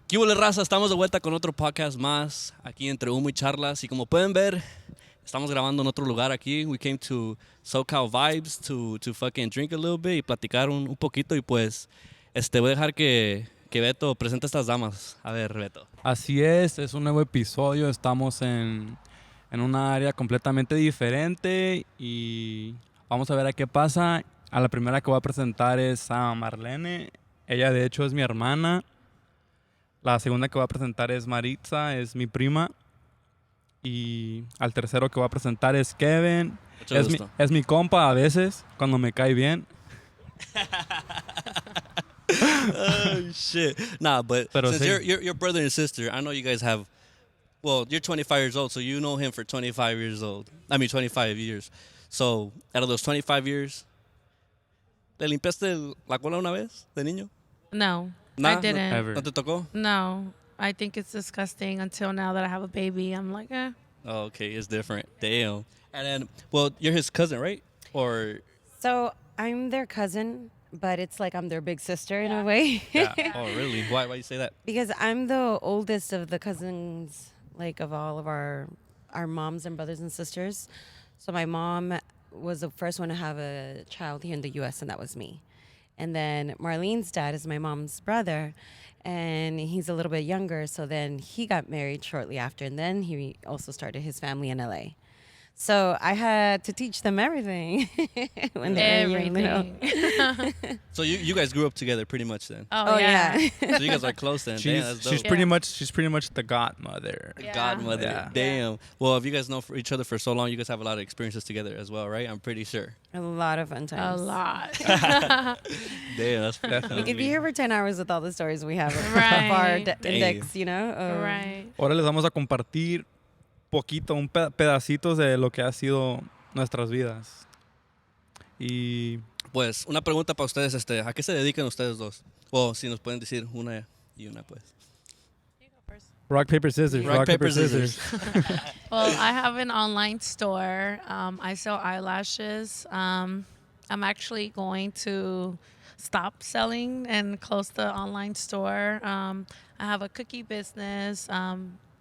¿Qué hubo, raza? Estamos de vuelta con otro podcast más aquí entre humo y charlas. Y como pueden ver, estamos grabando en otro lugar aquí. We came to SOCAL Vibes to fucking drink a little bit y platicar un poquito. Y pues, voy a dejar que Beto presente a estas damas. A ver, Beto. Así es un nuevo episodio. Estamos en una área completamente diferente y vamos a ver a qué pasa. A la primera que voy a presentar es a Marlene. Ella, de hecho, es mi hermana. La segunda que voy a presentar es Maritsa, es mi prima. Y al tercero que voy a presentar es Kevin. Mucho gusto. Es mi compa a veces, cuando me cae bien. Oh, shit. Nah, but Pero since sí. you're brother and sister, I know you guys have, well, you're 25 years old, so you know him for 25 years old. I mean, 25 years. So, out of those 25 years, ¿le limpiaste la cola una vez de niño? No, Nah, I didn't. Ever. ¿No te tocó? No, I think it's disgusting until now that I have a baby. I'm like, eh. Oh, okay, it's different. Damn. And then, well, you're his cousin, right? Or So I'm their cousin, but it's like I'm their big sister in a way. Yeah. oh, really? Why you say that? Because I'm the oldest of the cousins, like of all of our moms and brothers and sisters. So my mom was the first one to have a child here in the U.S., and that was me. And then Marlene's dad is my mom's brother, and he's a little bit younger. So then he got married shortly after, and then he also started his family in L.A. So I had to teach them everything when they were young, you know. Everything. So you guys grew up together pretty much then. Oh, yeah. So you guys are close then. Damn, that's dope. She's pretty much the godmother. Yeah. Godmother. Yeah. Damn. Well, if you guys know each other for so long, you guys have a lot of experiences together as well, right? I'm pretty sure. A lot of fun A times. lot. Damn, that's We could be here for 10 hours with all the stories we have of Right. our Damn. index, you know? Right. Ahora les vamos a compartir un pedacitos de lo que ha sido nuestras vidas. Y Pues, una pregunta para ustedes, ¿a qué se dedican ustedes dos? O si nos pueden decir una y una, pues. rock, paper, scissors. Rock, paper, scissors. Well, I have an online store. I sell eyelashes. I'm actually going to stop selling and close the online store. I have a cookie business.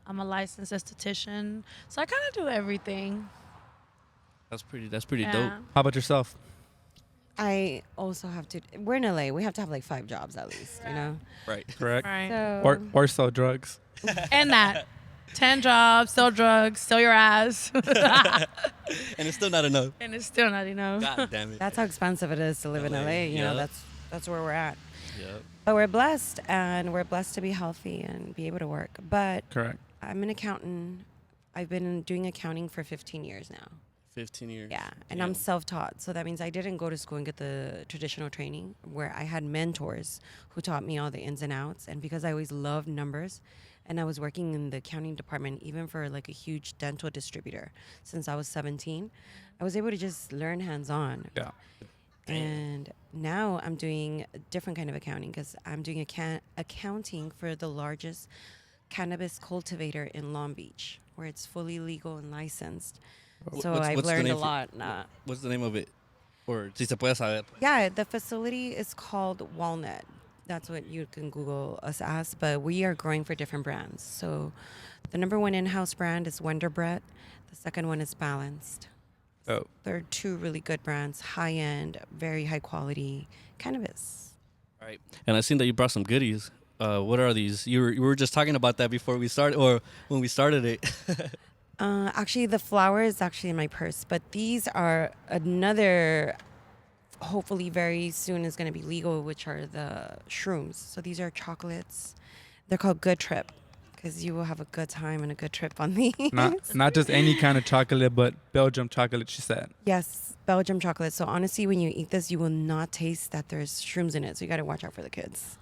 I'm a licensed esthetician, so I kind of do everything. That's pretty Yeah. dope. How about yourself? I also have to, we're in LA, we have to have like 5 jobs at least, you know? Right. Correct. Right. So, Or sell drugs. And that. 10 jobs, sell drugs, sell your ass. And it's still not enough. And it's still not enough. God damn it. that's how expensive it is to live in LA, LA, you know? yeah. That's where we're at. Yep. But we're blessed, and we're blessed to be healthy and be able to work. But Correct. I'm an accountant. I've been doing accounting for 15 years now. 15 years. Yeah, and Damn. I'm self-taught, so that means I didn't go to school and get the traditional training where I had mentors who taught me all the ins and outs. And because I always loved numbers, and I was working in the accounting department, even for like a huge dental distributor since I was 17, I was able to just learn hands-on. Yeah. And now I'm doing a different kind of accounting because I'm doing accounting for the largest cannabis cultivator in Long Beach, where it's fully legal and licensed. So What's I've the learned a name for- lot. What's the name of it? Or si se puede saber. Yeah, the facility is called Walnut. That's what you can Google us as. But we are growing for different brands. So the number one in-house brand is Wonder Bread. The second one is Balanced. Oh. They're 2 really good brands, high-end, very high-quality cannabis. Right. And I seen that you brought some goodies. What are these? You were just talking about that before we started, or when we started it. Actually, the flower is actually in my purse, but these are another, hopefully very soon is going to be legal, which are the shrooms. So these are chocolates. They're called Good Trip because you will have a good time and a good trip on these. Not just any kind of chocolate, but Belgium chocolate, she said. Yes, Belgium chocolate. So honestly, when you eat this, you will not taste that there's shrooms in it. So you got to watch out for the kids.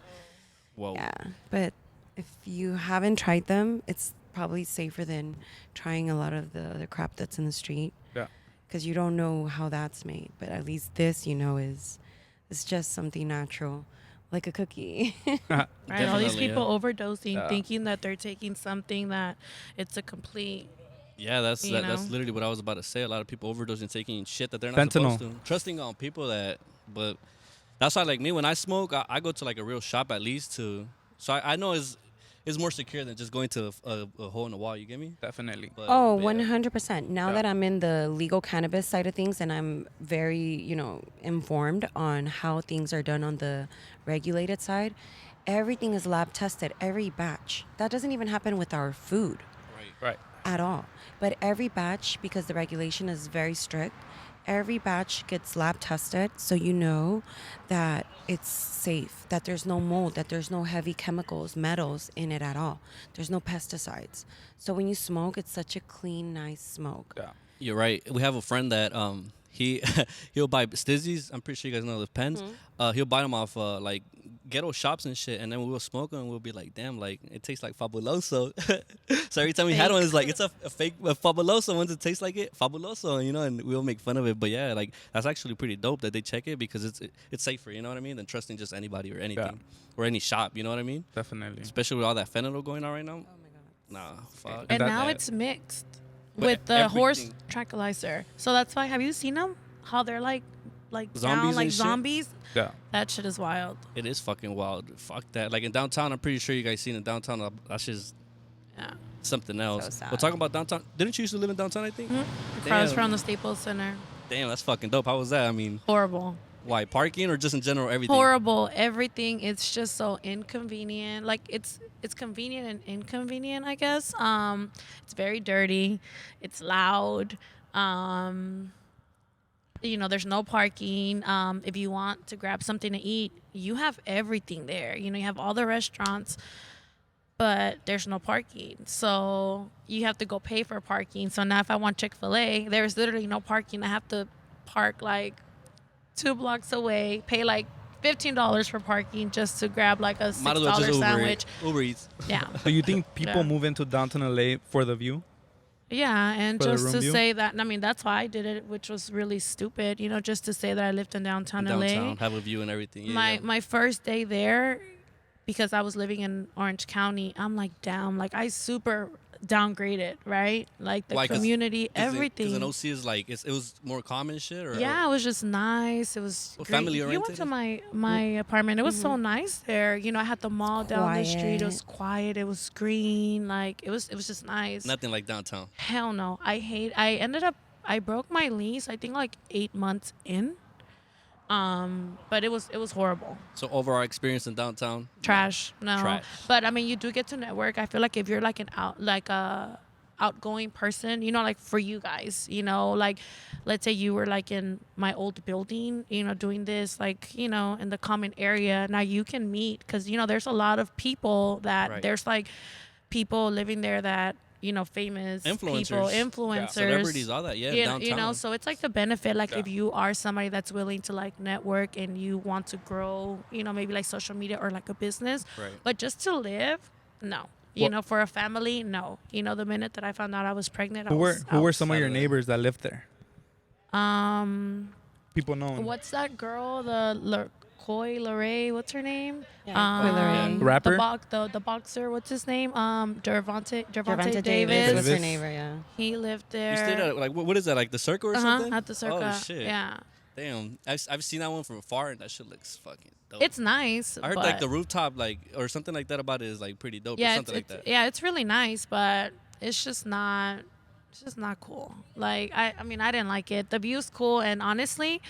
Whoa. Yeah, but if you haven't tried them, it's probably safer than trying a lot of the other crap that's in the street. Yeah. Because you don't know how that's made. But at least this, you know, is just something natural, like a cookie. Right, all these Definitely, people yeah. overdosing, Yeah. thinking that they're taking something that it's a complete. Yeah, that's You that's know? literally what I was about to say. A lot of people overdosing, taking shit that they're not Fentanyl. supposed to. Trusting on people that, but that's why, like me, when I smoke, I go to like a real shop at least to. So I know it's more secure than just going to a hole in the wall. You get me? Definitely. But, Oh, but yeah. 100%. Now that I'm in the legal cannabis side of things and I'm very, informed on how things are done on the regulated side, everything is lab tested, every batch. That doesn't even happen with our food Right. at all. But every batch, because the regulation is very strict, every batch gets lab tested so you know that it's safe, that there's no mold, that there's no heavy chemicals, metals in it at all. There's no pesticides. So when you smoke, it's such a clean, nice smoke. Yeah. You're right. We have a friend that he'll buy Stizzies. I'm pretty sure you guys know the pens. He'll buy them off like ghetto shops and shit, and then we'll smoke them and we'll be like, damn, like it tastes like Fabuloso. So every time we had one, it's like it's a fake Fabuloso. Once it tastes like it, Fabuloso, and we'll make fun of it. But yeah, like that's actually pretty dope that they check it because it's safer, you know what I mean, than trusting just anybody or anything or any shop, you know what I mean? Definitely. Especially with all that fentanyl going on right now. Oh my God. Nah, fuck. And that- now that- it's mixed But with the horse everything- tranquilizer. So that's why. Have you seen them? How they're like Zombies down, and like shit? zombies. Yeah. That shit is wild. It is fucking wild. Fuck that. Like in downtown, I'm pretty sure you guys seen in downtown. That's just Yeah. something else. So sad. We're talking about downtown. Didn't you used to live in downtown? I think. Across Damn. from the Staples Center. Damn, that's fucking dope. How was that? I mean, Horrible. why parking or just in general everything? Horrible. Everything. It's just so inconvenient. Like it's convenient and inconvenient, I guess. It's very dirty. It's loud. There's no parking. If you want to grab something to eat, you have everything there. You have all the restaurants, but there's no parking. So you have to go pay for parking. So now if I want Chick-fil-A, there's literally no parking. I have to park like 2 blocks away, pay like $15 for parking just to grab like a Might as well $6 just sandwich. Uber Eats. Yeah. So you think people Yeah. move into downtown LA for the view? Yeah, and For the just room to view? say that, I mean, that's why I did it, which was really stupid, just to say that I lived in downtown LA. Downtown, have a view and everything. Yeah, My first day there, because I was living in Orange County, I'm like, damn, like I super downgraded, right? Like the Why? community, everything. Because an OC is like it was more common shit, or Yeah, it was just nice. It was Well, great. family You went oriented? to my apartment. It was so nice there. I had the mall down the street. It quiet. was quiet. It was green. Like it was just nice. nothing like downtown. Hell no. I broke my lease, I think like 8 months in. But it was horrible. So overall experience in downtown, Trash. No. Trash. But I mean, you do get to network. I feel like if you're like a outgoing person, like for you guys, like let's say you were like in my old building, doing this like, in the common area. Now you can meet because, there's a lot of people that Right. there's like people living there that, famous people, influencers, celebrities, all that. Yeah, downtown. so it's like the benefit, like if you are somebody that's willing to like network and you want to grow, maybe like social media or like a business, Right. but just to live, no. For a family, no. The minute that I found out I was pregnant, Who were some of your Saturday. neighbors that lived there? um People know. what's that girl, the Coy Leray, what's her name? Yeah, Coy Leray. Rapper? The boxer, what's his name? Gervonta Davis Davis. was her Davis. neighbor, yeah. He lived there. You stayed at like what is that, like the Circle or something? At the Circa. Oh shit. Yeah. Damn, I've seen that one from afar, and that shit looks fucking dope. It's nice. I heard but like the rooftop, like or something like that about it is like pretty dope. or yeah, something like that. it's really nice, but it's just not cool. Like I mean, I didn't like it. The view's cool, and honestly,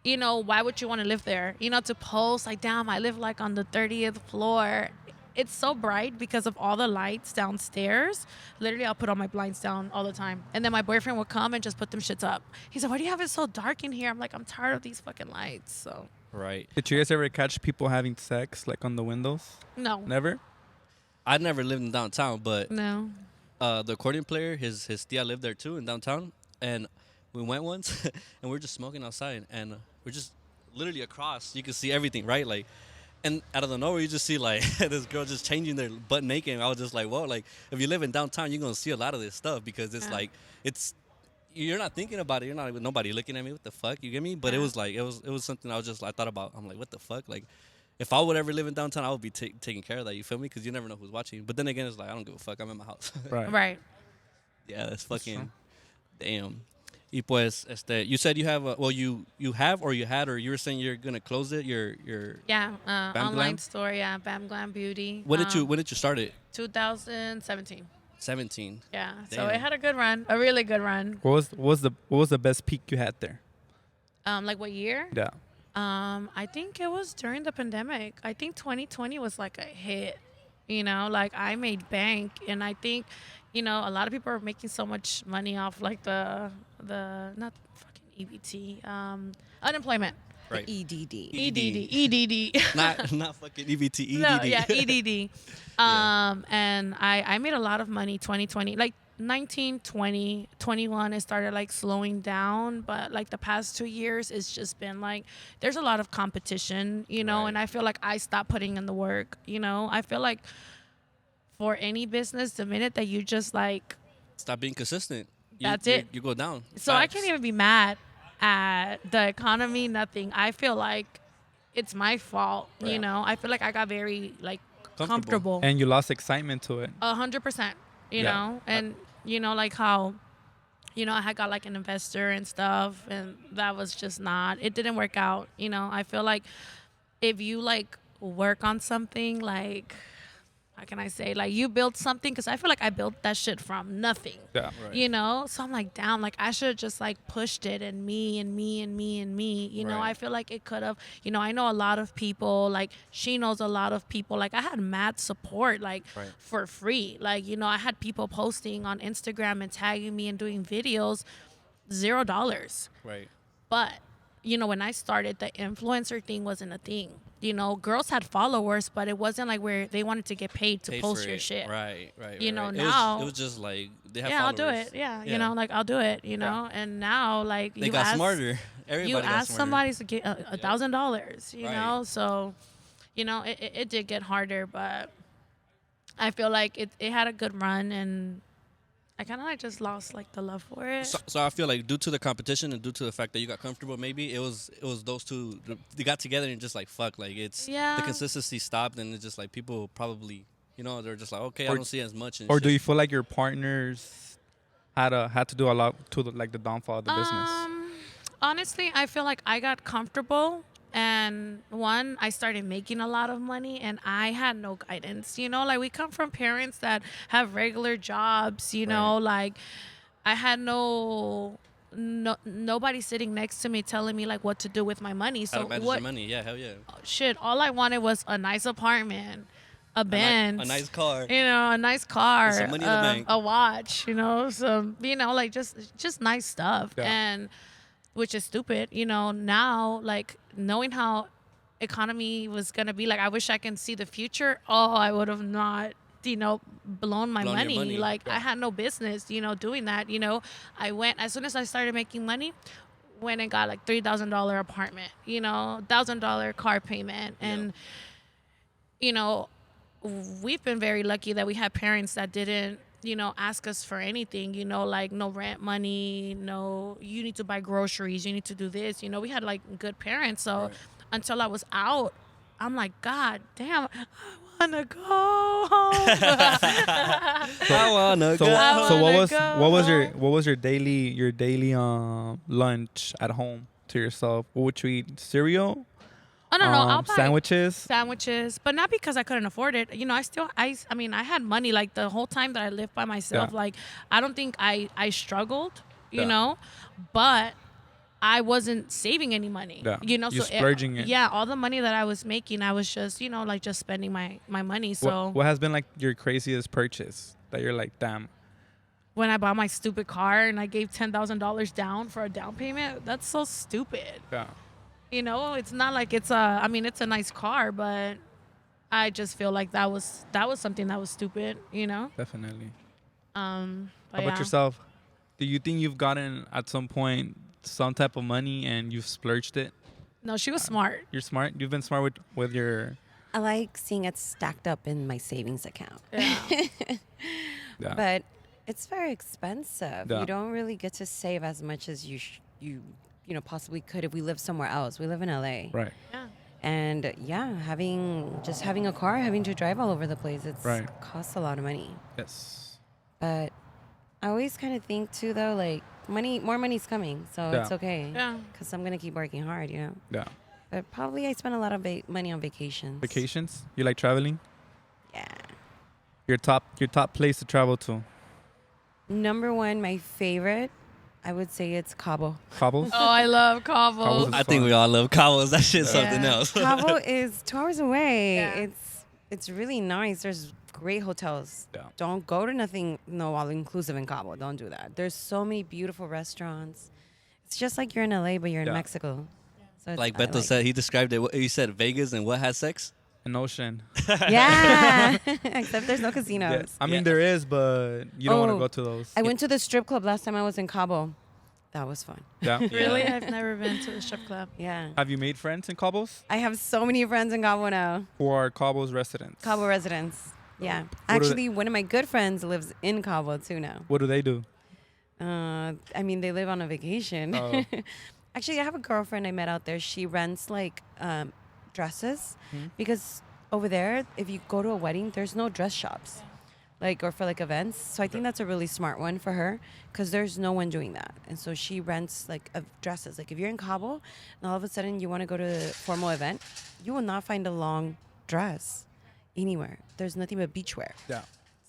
why would you want to live there? To post like, damn, I live like on the 30th floor. It's so bright because of all the lights downstairs. Literally, I'll put all my blinds down all the time. And then my boyfriend would come and just put them shits up. He's like, why do you have it so dark in here? I'm like, I'm tired of these fucking lights. So, Right. Did you guys ever catch people having sex like on the windows? no. Never? I never lived in downtown, but No. the accordion player, his tia lived there too in downtown, and we went once, and we're just smoking outside, and we're just literally across. You can see everything, right? Like, and out of the nowhere, you just see like this girl just changing their butt naked. And I was just like, whoa! Like, if you live in downtown, you're gonna see a lot of this stuff because it's Yeah. like you're not thinking about it. You're not nobody looking at me. What the fuck? You get me? But it Yeah. was like it was something I thought about. I'm like, what the fuck? Like, if I would ever live in downtown, I would be taking care of that. You feel me? Because you never know who's watching. But then again, it's like I don't give a fuck. I'm in my house. Right. Right. Yeah, that's fucking true. damn. Y pues, you said you have you have or you had or you were saying you're gonna close it. Your Yeah. Bam Online Glam? store. Yeah. Bam Glam Beauty. when did you start it? 2017. 17. Yeah. So Damn. it had a good run, a really good run. What was the best peak you had there? Like what year? Yeah. I think it was during the pandemic. I think 2020 was like a hit. Like I made bank, and I think, a lot of people are making so much money off like the not fucking EBT, unemployment. Right. EDD. EDD. Not fucking EBT. EDD. No, yeah, EDD. And I made a lot of money 2020, like 19, 20, 21. It started like slowing down, but like the past 2 years, it's just been like there's a lot of competition, Right. and I feel like I stopped putting in the work. I feel like for any business, the minute that you just like, Stop being consistent. That's it. You go down. so I Facts. can't even be mad at the economy, nothing. I feel like it's my fault, Right. I feel like I got very like Comfortable. comfortable. And you lost excitement to it. 100%, you Yeah. know, and like how, I had got like an investor and stuff, and that was just it didn't work out. I feel like if you like work on something, like, how can I say, like you build something, because I feel like I built that shit from nothing. Yeah. Right. So I'm like, damn, like I should have just like pushed it, and me and me and me and me, Right. I feel like it could have, I know a lot of people, like she knows a lot of people, like I had mad support, like Right. for free. Like, I had people posting on Instagram and tagging me and doing videos, $0. Right. But, when I started, the influencer thing wasn't a thing. Girls had followers, but it wasn't like where they wanted to get paid to Paid post for your it. shit. Right. Right. You know, right. now- it was just like they have Yeah, I'll followers. do it. Yeah, Yeah. like I'll do it. And now like They you got ask, smarter. Everybody you got ask smarter. somebody to get $1,000. You Right. know, so it did get harder, but I feel like it had a good run, and I kind of like just lost like the love for it. So I feel like due to the competition and due to the fact that you got comfortable, maybe it was those two. They got together and just like fuck, like it's Yeah. the consistency stopped, and it's just like people probably, they're just like, okay, I Or- don't see as much. And Or shit. do you feel like your partners had to do a lot to the downfall of the business? Honestly, I feel like I got comfortable, and I started making a lot of money, and I had no guidance. Like we come from parents that have regular jobs. Like I had nobody sitting next to me telling me like what to do with my money. How So to manage what your money? Yeah, hell yeah. shit? All I wanted was a nice apartment, a Benz, A nice car. a nice car, And some money in the bank. a watch, some, like just nice stuff. Yeah. And which is stupid, now, like knowing how economy was going to be, like, I wish I can see the future. Oh, I would have not, blown my Blown your money. money. Like Yeah. I had no business, doing that. I went, as soon as I started making money, went and got like $3,000 apartment, $1,000 car payment. And, we've been very lucky that we had parents that didn't, ask us for anything, like no rent money, no, you need to buy groceries, you need to do this. We had like good parents. So Right. until I was out, I'm like, God damn, I want to go home. I wanna So go. I so wanna what go was your daily lunch at home to yourself? What would you eat? Cereal? Oh, no, I'll buy Sandwiches? but not because I couldn't afford it. I mean, I had money like the whole time that I lived by myself. Yeah. Like, I don't think I struggled, Yeah. but I wasn't saving any money, Yeah. So You're splurging it. Yeah, all the money that I was making, I was just, like just spending my money. So What has been like your craziest purchase that you're like, damn? when I bought my stupid car and I gave $10,000 down for a down payment, that's so stupid. Yeah. It's not like it's a nice car, but I just feel like that was something that was stupid, Definitely. But How about yeah. yourself? Do you think you've gotten at some point some type of money and you've splurged it? No, she was smart. You're smart. You've been smart with your. I like seeing it stacked up in my savings account. Yeah. Yeah. But it's very expensive. Yeah. You don't really get to save as much as you possibly could if we live somewhere else. We live in LA. Right. Yeah. And yeah, having a car, having to drive all over the place, Right. costs a lot of money. Yes. But I always kind of think too, though, like more money's coming, so Yeah. it's okay. Yeah. Because I'm gonna keep working hard, Yeah. But probably I spend a lot of money on vacations. Vacations? You like traveling? Yeah. Your top place to travel to? Number one, my favorite, I would say it's Cabo. Cabos? Oh, I love Cabo. Cabos is I think fun. we all love Cabos. That shit's Yeah. something else. Cabo is 2 hours away. Yeah. It's really nice. There's great hotels. Yeah. Don't go to nothing no all inclusive in Cabo. Don't do that. There's so many beautiful restaurants. It's just like you're in LA, but you're in Yeah. Mexico. So it's, Like I Beto said, he described it. He said Vegas and what has sex? An ocean. Yeah, except there's no casinos. Yeah. I mean, Yeah. there is, but you don't want to Oh, go to those. I went to the strip club last time I was in Cabo. That was fun. Yeah. Really? I've never been to a strip club. Yeah. Have you made friends in Cabos? I have so many friends in Cabo now. Who are Cabos residents? Cabo residents. Yeah. What do Actually, one of my good friends lives in Cabo too now. What do they do? I mean, they live on a vacation. Oh. Actually, I have a girlfriend I met out there. She rents like dresses Mhm. because over there, if you go to a wedding, there's no dress shops, like or for like events. So I think that's a really smart one for her because there's no one doing that, and so she rents like dresses. Like if you're in Cabo and all of a sudden you want to go to a formal event, you will not find a long dress anywhere. There's nothing but beachwear. Yeah.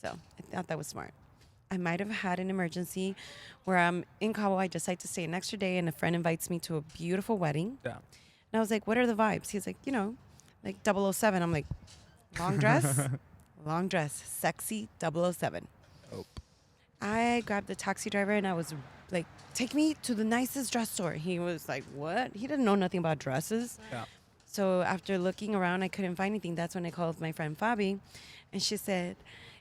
So I thought that was smart. I might have had an emergency where I'm in Cabo. I decide to stay an extra day, and a friend invites me to a beautiful wedding. Yeah. And I was like, what are the vibes? He's like, like 007. I'm like, long dress? Long dress. Sexy 007. Oh. I grabbed the taxi driver, and I was like, take me to the nicest dress store. He was like, what? He didn't know nothing about dresses. Yeah. So after looking around, I couldn't find anything. That's when I called my friend Fabi, and she said,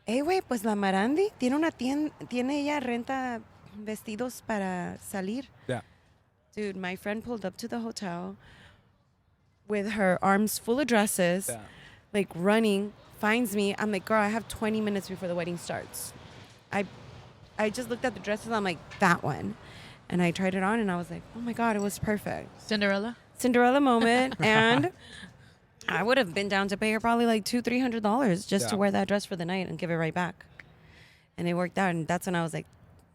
hey, güey, pues la Marandi tiene una tiene ella renta vestidos para salir. Yeah. Dude, my friend pulled up to the hotel with her arms full of dresses, Yeah. like running, finds me. I'm like, girl, I have 20 minutes before the wedding starts. I just looked at the dresses. I'm like, that one. And I tried it on, and I was like, oh, my God, it was perfect. Cinderella? Cinderella moment. And I would have been down to pay her probably like $200-$300 just to Yeah. wear that dress for the night and give it right back. And it worked out. And that's when I was like,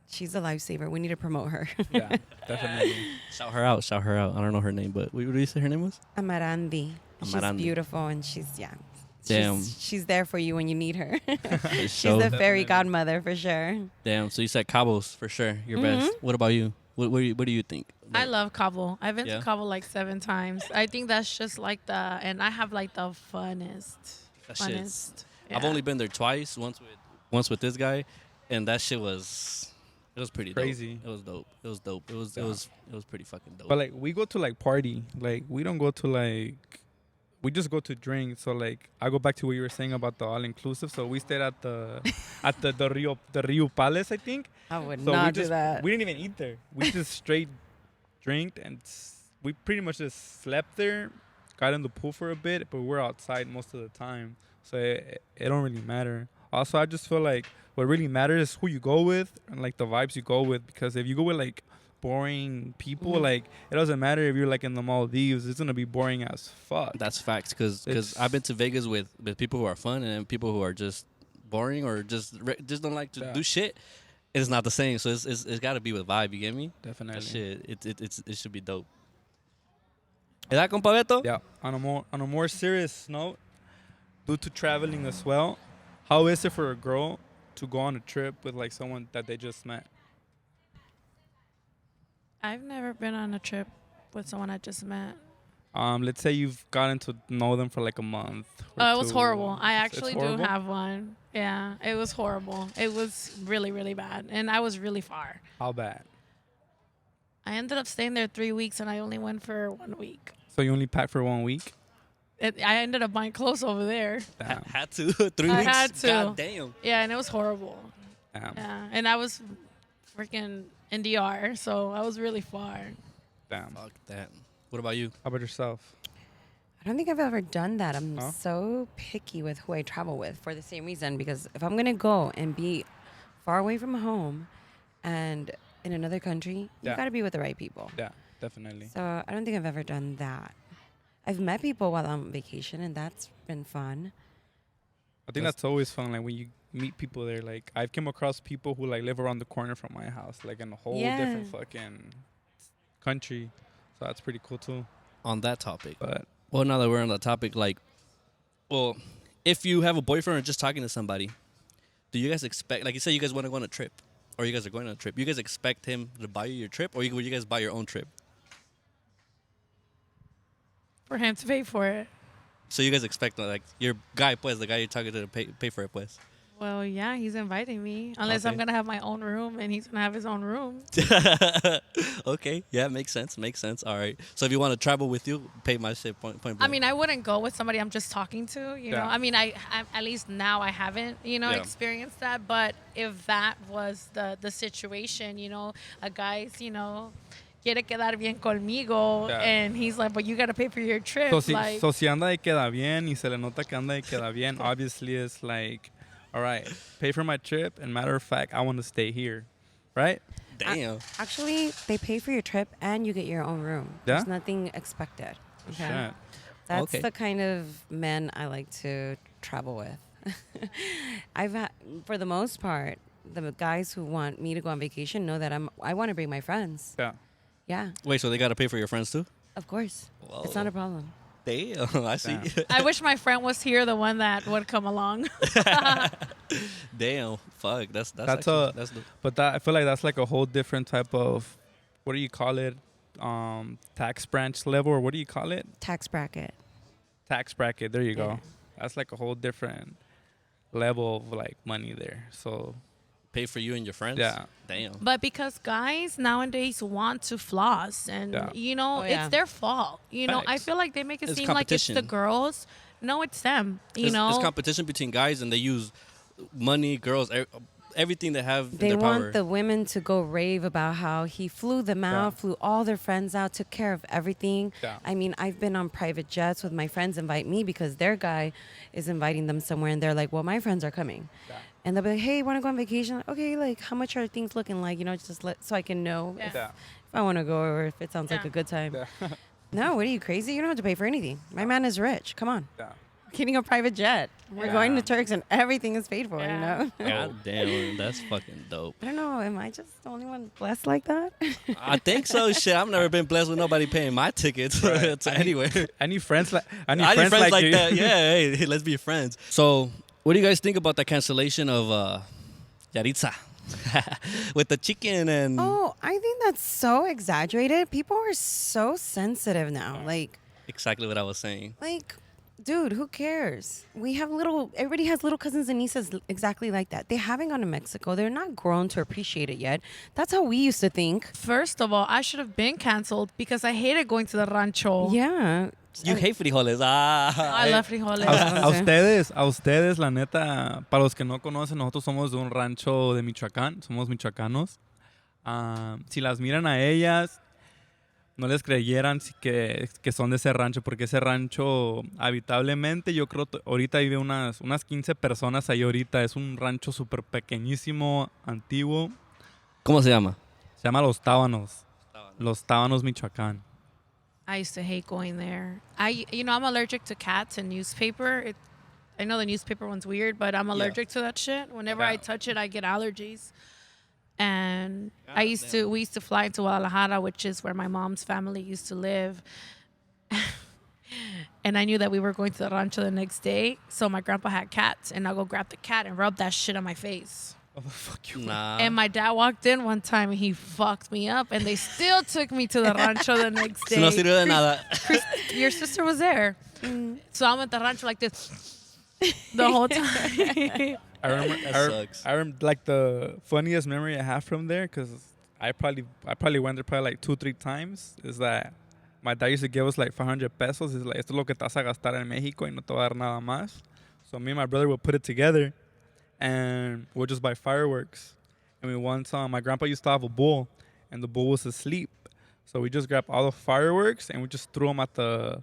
she's a lifesaver. We need to promote her. Yeah. Definitely. Shout her out. Shout her out. I don't know her name, but what did you say her name was? Amarandi. She's Amarandi. beautiful, and she's, yeah. Damn. She's there for you when you need her. She's So- the fairy Definitely. godmother for sure. Damn. So you said Cabos for sure. Your Mhm. best. What about you? What do you think? I love Cabo. I've been Yeah? to Cabo like 7 times. I think that's just like and I have like the funnest. That shit's. Funnest. I've Yeah. only been there twice. Once with this guy, and that shit was. It was pretty Crazy. Dope. It was dope. It was dope. Yeah. It was pretty fucking dope. But like we go to like party. Like we don't go to like we just go to drink. So like I go back to what you were saying about the all inclusive. So we stayed at the the Rio Palace, I think. I would So not we do just that. we didn't even eat there. We just straight drinked and we pretty much just slept there. Got in the pool for a bit, but we're outside most of the time, so it don't really matter. Also, I just feel like what really matters is who you go with and like the vibes you go with. Because if you go with like boring people, Mhm. like it doesn't matter if you're like in the Maldives, it's gonna be boring as fuck. That's facts. Because It's- I've been to Vegas with people who are fun and then people who are just boring or just don't like to Yeah. do shit. It's not the same. So it's got to be with vibe. You get me? Definitely. That shit. It should be dope. ¿Es that, compa Beto? Yeah. On a more serious note, due to traveling as well, how is it for a girl to go on a trip with like someone that they just met? I've never been on a trip with someone I just met. Let's say you've gotten to know them for like a month. Oh, it was horrible. I It's actually do horrible? have one. Yeah, it was horrible. It was really, really bad. And I was really far. How bad? I ended up staying there 3 weeks, and I only went for 1 week. So you only packed for 1 week? I ended up buying clothes over there. Damn. Had to. 3 I weeks. had to. God damn. Yeah, and it was horrible. Damn. Yeah, and I was freaking in DR, so I was really far. Damn. Fuck that. What about you? How about yourself? I don't think I've ever done that. I'm Huh? so picky with who I travel with for the same reason. Because if I'm going to go and be far away from home and in another country, Yeah. you got to be with the right people. Yeah, definitely. So I don't think I've ever done that. I've met people while I'm on vacation, and that's been fun. I think that's always fun. Like when you meet people there, like I've come across people who like live around the corner from my house, like in a whole Yeah. different fucking country. So that's pretty cool too. On that topic. But Well, now that we're on the topic, like, well, if you have a boyfriend or just talking to somebody, do you guys expect, like you said, you guys want to go on a trip, or you guys are going on a trip? You guys expect him to buy you your trip, or will you guys buy your own trip? For him to pay for it. So you guys expect like your guy, pues, the guy you're talking to pay for it, pues. Well, yeah, he's inviting me. Unless Okay. I'm gonna have my own room and he's gonna have his own room. Okay, yeah, makes sense. All right. So if you want to travel with you, pay my shit point blank. I mean, I wouldn't go with somebody I'm just talking to. You know, Yeah. I mean, I at least now I haven't, Yeah. experienced that. But if that was the situation, a guy's, quiere quedar bien conmigo, Yeah. and he's like, but you gotta pay for your trip. So si anda y queda bien y se le nota que anda y queda bien, obviously it's like, all right, pay for my trip, and matter of fact, I want to stay here, right? damn. Actually, they pay for your trip and you get your own room. Yeah? There's nothing expected. Okay. Shit. That's Okay. the kind of men I like to travel with. I've had, for the most part, the guys who want me to go on vacation know that I want to bring my friends. Yeah. Yeah, Wait, so they gotta pay for your friends too? of course. Whoa. It's not a problem. Damn, I see. Damn. I wish my friend was here, the one that would come along. Damn, fuck. That's That's actually, a- that's the, But that I feel like that's like a whole different type of, what do you call it? Tax branch level, or what do you call it? Tax bracket. Tax bracket. There you Yeah. go. That's like a whole different level of like money there. So pay for you and your friends. Yeah. Damn. But because guys nowadays want to floss, and Yeah. Oh, yeah. it's their fault. I Facts. feel like they make it It's seem like it's the competition. girls. No, it's them. It's competition between guys, and they use money, girls, everything they have They in their want power. the women to go rave about how he flew them out, flew all their friends out, took care of everything. Yeah. I mean, I've been on private jets with my friends invite me because their guy is inviting them somewhere, and they're like, well, my friends are coming. Yeah. And they'll be like, hey, want to go on vacation? Okay, like, how much are things looking like? Just so I can know Yeah. if I want to go or if it sounds like Yeah. a good time. Yeah. No, what are you, crazy? You don't have to pay for anything. My man is rich. Come on. yeah. Getting a private jet. We're going to Yeah. Turks and everything is paid for, Yeah. God damn, that's fucking dope. I don't know. Am I just the only one blessed like that? I think so. Shit, I've never been blessed with nobody paying my tickets Right. to anywhere. I need friends like I need friends like you. that. Yeah, hey, let's be friends. So, what do you guys think about the cancellation of Yaritza with the chicken and? Oh, I think that's so exaggerated. People are so sensitive now. Exactly what I was saying. Dude, who cares? Everybody has little cousins and nieces exactly like that. They haven't gone to Mexico. They're not grown to appreciate it yet. That's how we used to think. First of all, I should have been canceled because I hated going to the rancho. Yeah. You hate frijoles. I love frijoles. A ustedes, la neta, para los que no conocen, nosotros somos de un rancho de Michoacán, somos michoacanos. Si las miran a ellas, no les creyeran que son de ese rancho, porque ese rancho, habitablemente, yo creo ahorita vive unas 15 personas ahí ahorita. Es un rancho súper pequeñísimo, antiguo. ¿Cómo se llama? Se llama Los Tábanos. Los Tábanos, Michoacán. I used to hate going there. I'm allergic to cats and newspaper. I know the newspaper one's weird, but I'm allergic to that shit. Whenever I touch it, I get allergies. And we used to fly into Guadalajara, which is where my mom's family used to live. And I knew that we were going to the rancho the next day. So my grandpa had cats, and I'll go grab the cat and rub that shit on my face. Oh, fuck you. Nah. And my dad walked in one time and he fucked me up, and they still took me to the rancho the next day. No sirvió de nada. Your sister was there. So I'm at the rancho like this the whole time. I remember, sucks. I remember like the funniest memory I have from there, because I probably went there probably like 2-3 times, is that my dad used to give us like 500 pesos. He's like, esto es lo que te vas a gastar en México y no te va a dar nada más. So me and my brother would put it together and we'll just buy fireworks. And we once, my grandpa used to have a bull, and the bull was asleep. So we just grabbed all the fireworks and we just threw them at the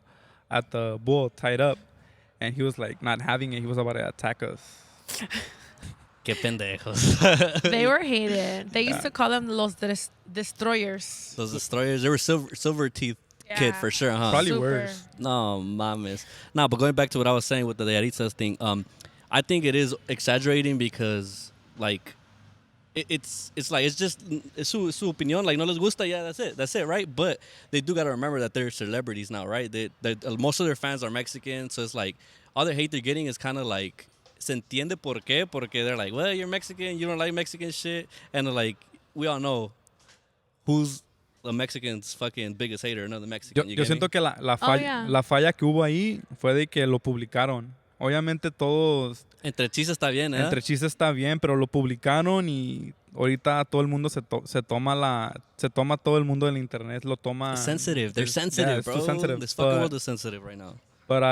bull tied up. And he was like not having it. He was about to attack us. Qué pendejos. They were hated. They used to call them los destroyers. Those destroyers, they were silver teeth kid Yeah. for sure, huh? Probably Super. worse. No, mames. No, but going back to what I was saying with the Yaritzas thing, I think it is exaggerating because, like, it's just su opinión. Like, no les gusta, yeah, that's it, right? But they do gotta remember that they're celebrities now, right? Most of their fans are Mexican, so it's like all the hate they're getting is kind of like se entiende por qué, porque they're like, well, you're Mexican, you don't like Mexican shit, and like, we all know who's the Mexican's fucking biggest hater, another Mexican. Yo siento que la falla que hubo ahí fue de que lo publicaron. Obviamente todos... Entre chistes está bien, ¿eh? Entre chistes está bien, pero lo publicaron y ahorita todo el mundo se toma todo el mundo del internet, lo toma... It's sensitive. They're sensitive, bro. Sensitive. This fucking world is sensitive right now. But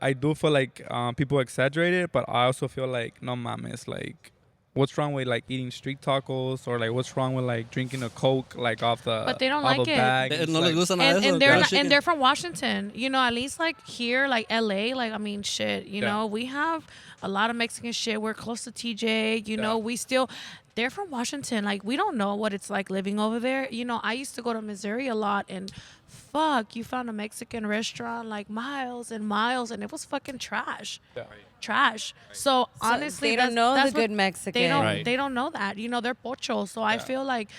I do feel like people exaggerate it, but I also feel like, no mames, like... What's wrong with like eating street tacos or like what's wrong with like drinking a Coke like off the But they don't off like a it. bag? No les gusta nada de eso. And they're from Washington. You know, at least like here, like LA, like I mean shit, you know, we have a lot of Mexican shit. We're close to TJ, you know, they're from Washington. Like we don't know what it's like living over there. You know, I used to go to Missouri a lot and fuck, you found a Mexican restaurant like miles and miles and it was fucking trash. Yeah. Trash. So honestly, they don't know the good Mexican. They don't know that. You know, they're pocho. So I feel like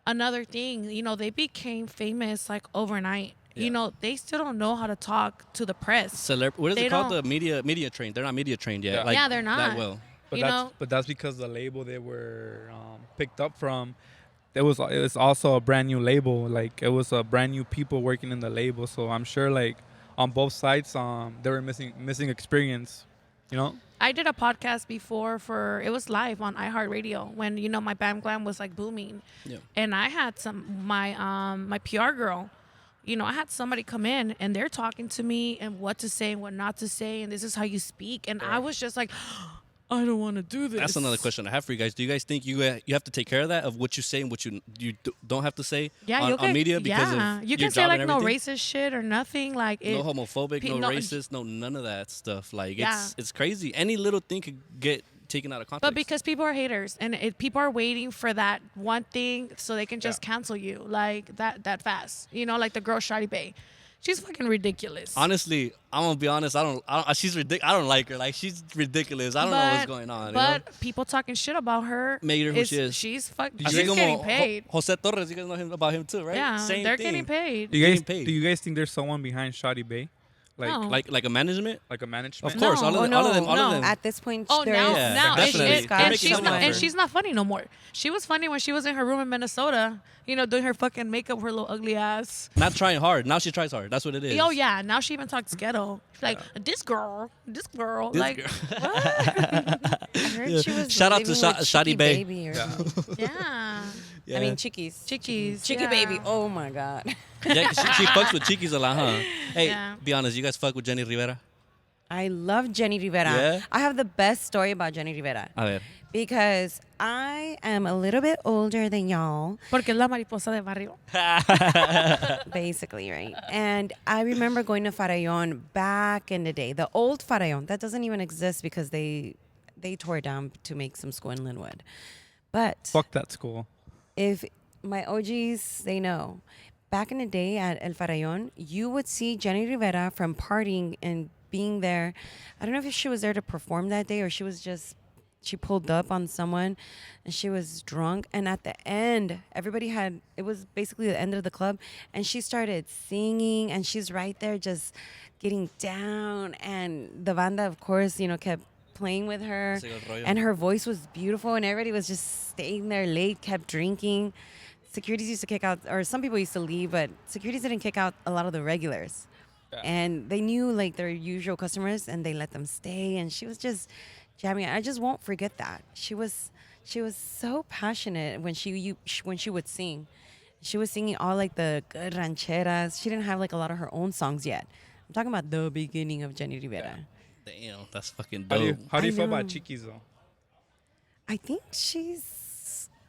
another thing, you know, they became famous like overnight. Yeah. You know, they still don't know how to talk to the press. What is it called? The media trained. They're not media trained yet. Yeah, like, they're not. That well. But that's because the label they were picked up from, it was also a brand new label. Like it was a brand new people working in the label. So I'm sure like on both sides, they were missing experience. You know, I did a podcast before it was live on iHeartRadio when, you know, my Bam Glam was like booming. Yeah. And I had my PR girl, you know, I had somebody come in and they're talking to me and what to say and what not to say. And this is how you speak. And I was just like, I don't want to do this. That's another question I have for you guys. Do you guys think you have to take care of that, of what you say and what you don't have to say on media because of you can say like no racist shit or nothing like no homophobic, no racist, no none of that stuff. Like it's crazy. Any little thing could get taken out of context. But because people are haters and people are waiting for that one thing so they can just cancel you like that fast. You know, like the girl Shawty Bay. She's fucking ridiculous. Honestly, I'm gonna be honest. I don't like her. Like she's ridiculous. I don't know what's going on. But people talking shit about her. Made her who she is. She's getting paid. Jose Torres, you guys know about him too, right? Yeah, they're getting paid. Do you guys think there's someone behind Shawty Bay? Like a management? Like a management? Of course, all of them. At this point, definitely. And she's not funny no more. She was funny when she was in her room in Minnesota, you know, doing her fucking makeup, her little ugly ass. Not trying hard. Now she tries hard. That's what it is. Oh yeah, now she even talks ghetto. She's like, this girl. Like, what? I heard she was shout out to Shawty Bay. Yeah. I mean, Chickies. Chicky baby. Oh my God. Yeah, she fucks with Chiquis a lot, huh? Hey, be honest, you guys fuck with Jenny Rivera? I love Jenny Rivera. Yeah? I have the best story about Jenny Rivera. A ver. Because I am a little bit older than y'all. Porque es la mariposa de barrio. Basically, right? And I remember going to Farallon back in the day. The old Farallon. That doesn't even exist because they tore it down to make some school in Linwood. But fuck that school. If my OGs, they know. Back in the day at El Farallon, you would see Jenny Rivera from partying and being there. I don't know if she was there to perform that day or she pulled up on someone and she was drunk. And at the end, it was basically the end of the club. And she started singing and she's right there just getting down. And the banda, of course, you know, kept playing with her. And her voice was beautiful and everybody was just staying there late, kept drinking. Securities used to kick out, or some people used to leave, but securities didn't kick out a lot of the regulars. Yeah. And they knew like their usual customers and they let them stay. And she was just jamming. I just won't forget that. She was so passionate when she would sing. She was singing all like the good rancheras. She didn't have like a lot of her own songs yet. I'm talking about the beginning of Jenny Rivera. Yeah. Damn, that's fucking dope. How do you feel about Chiquis though? I think she's...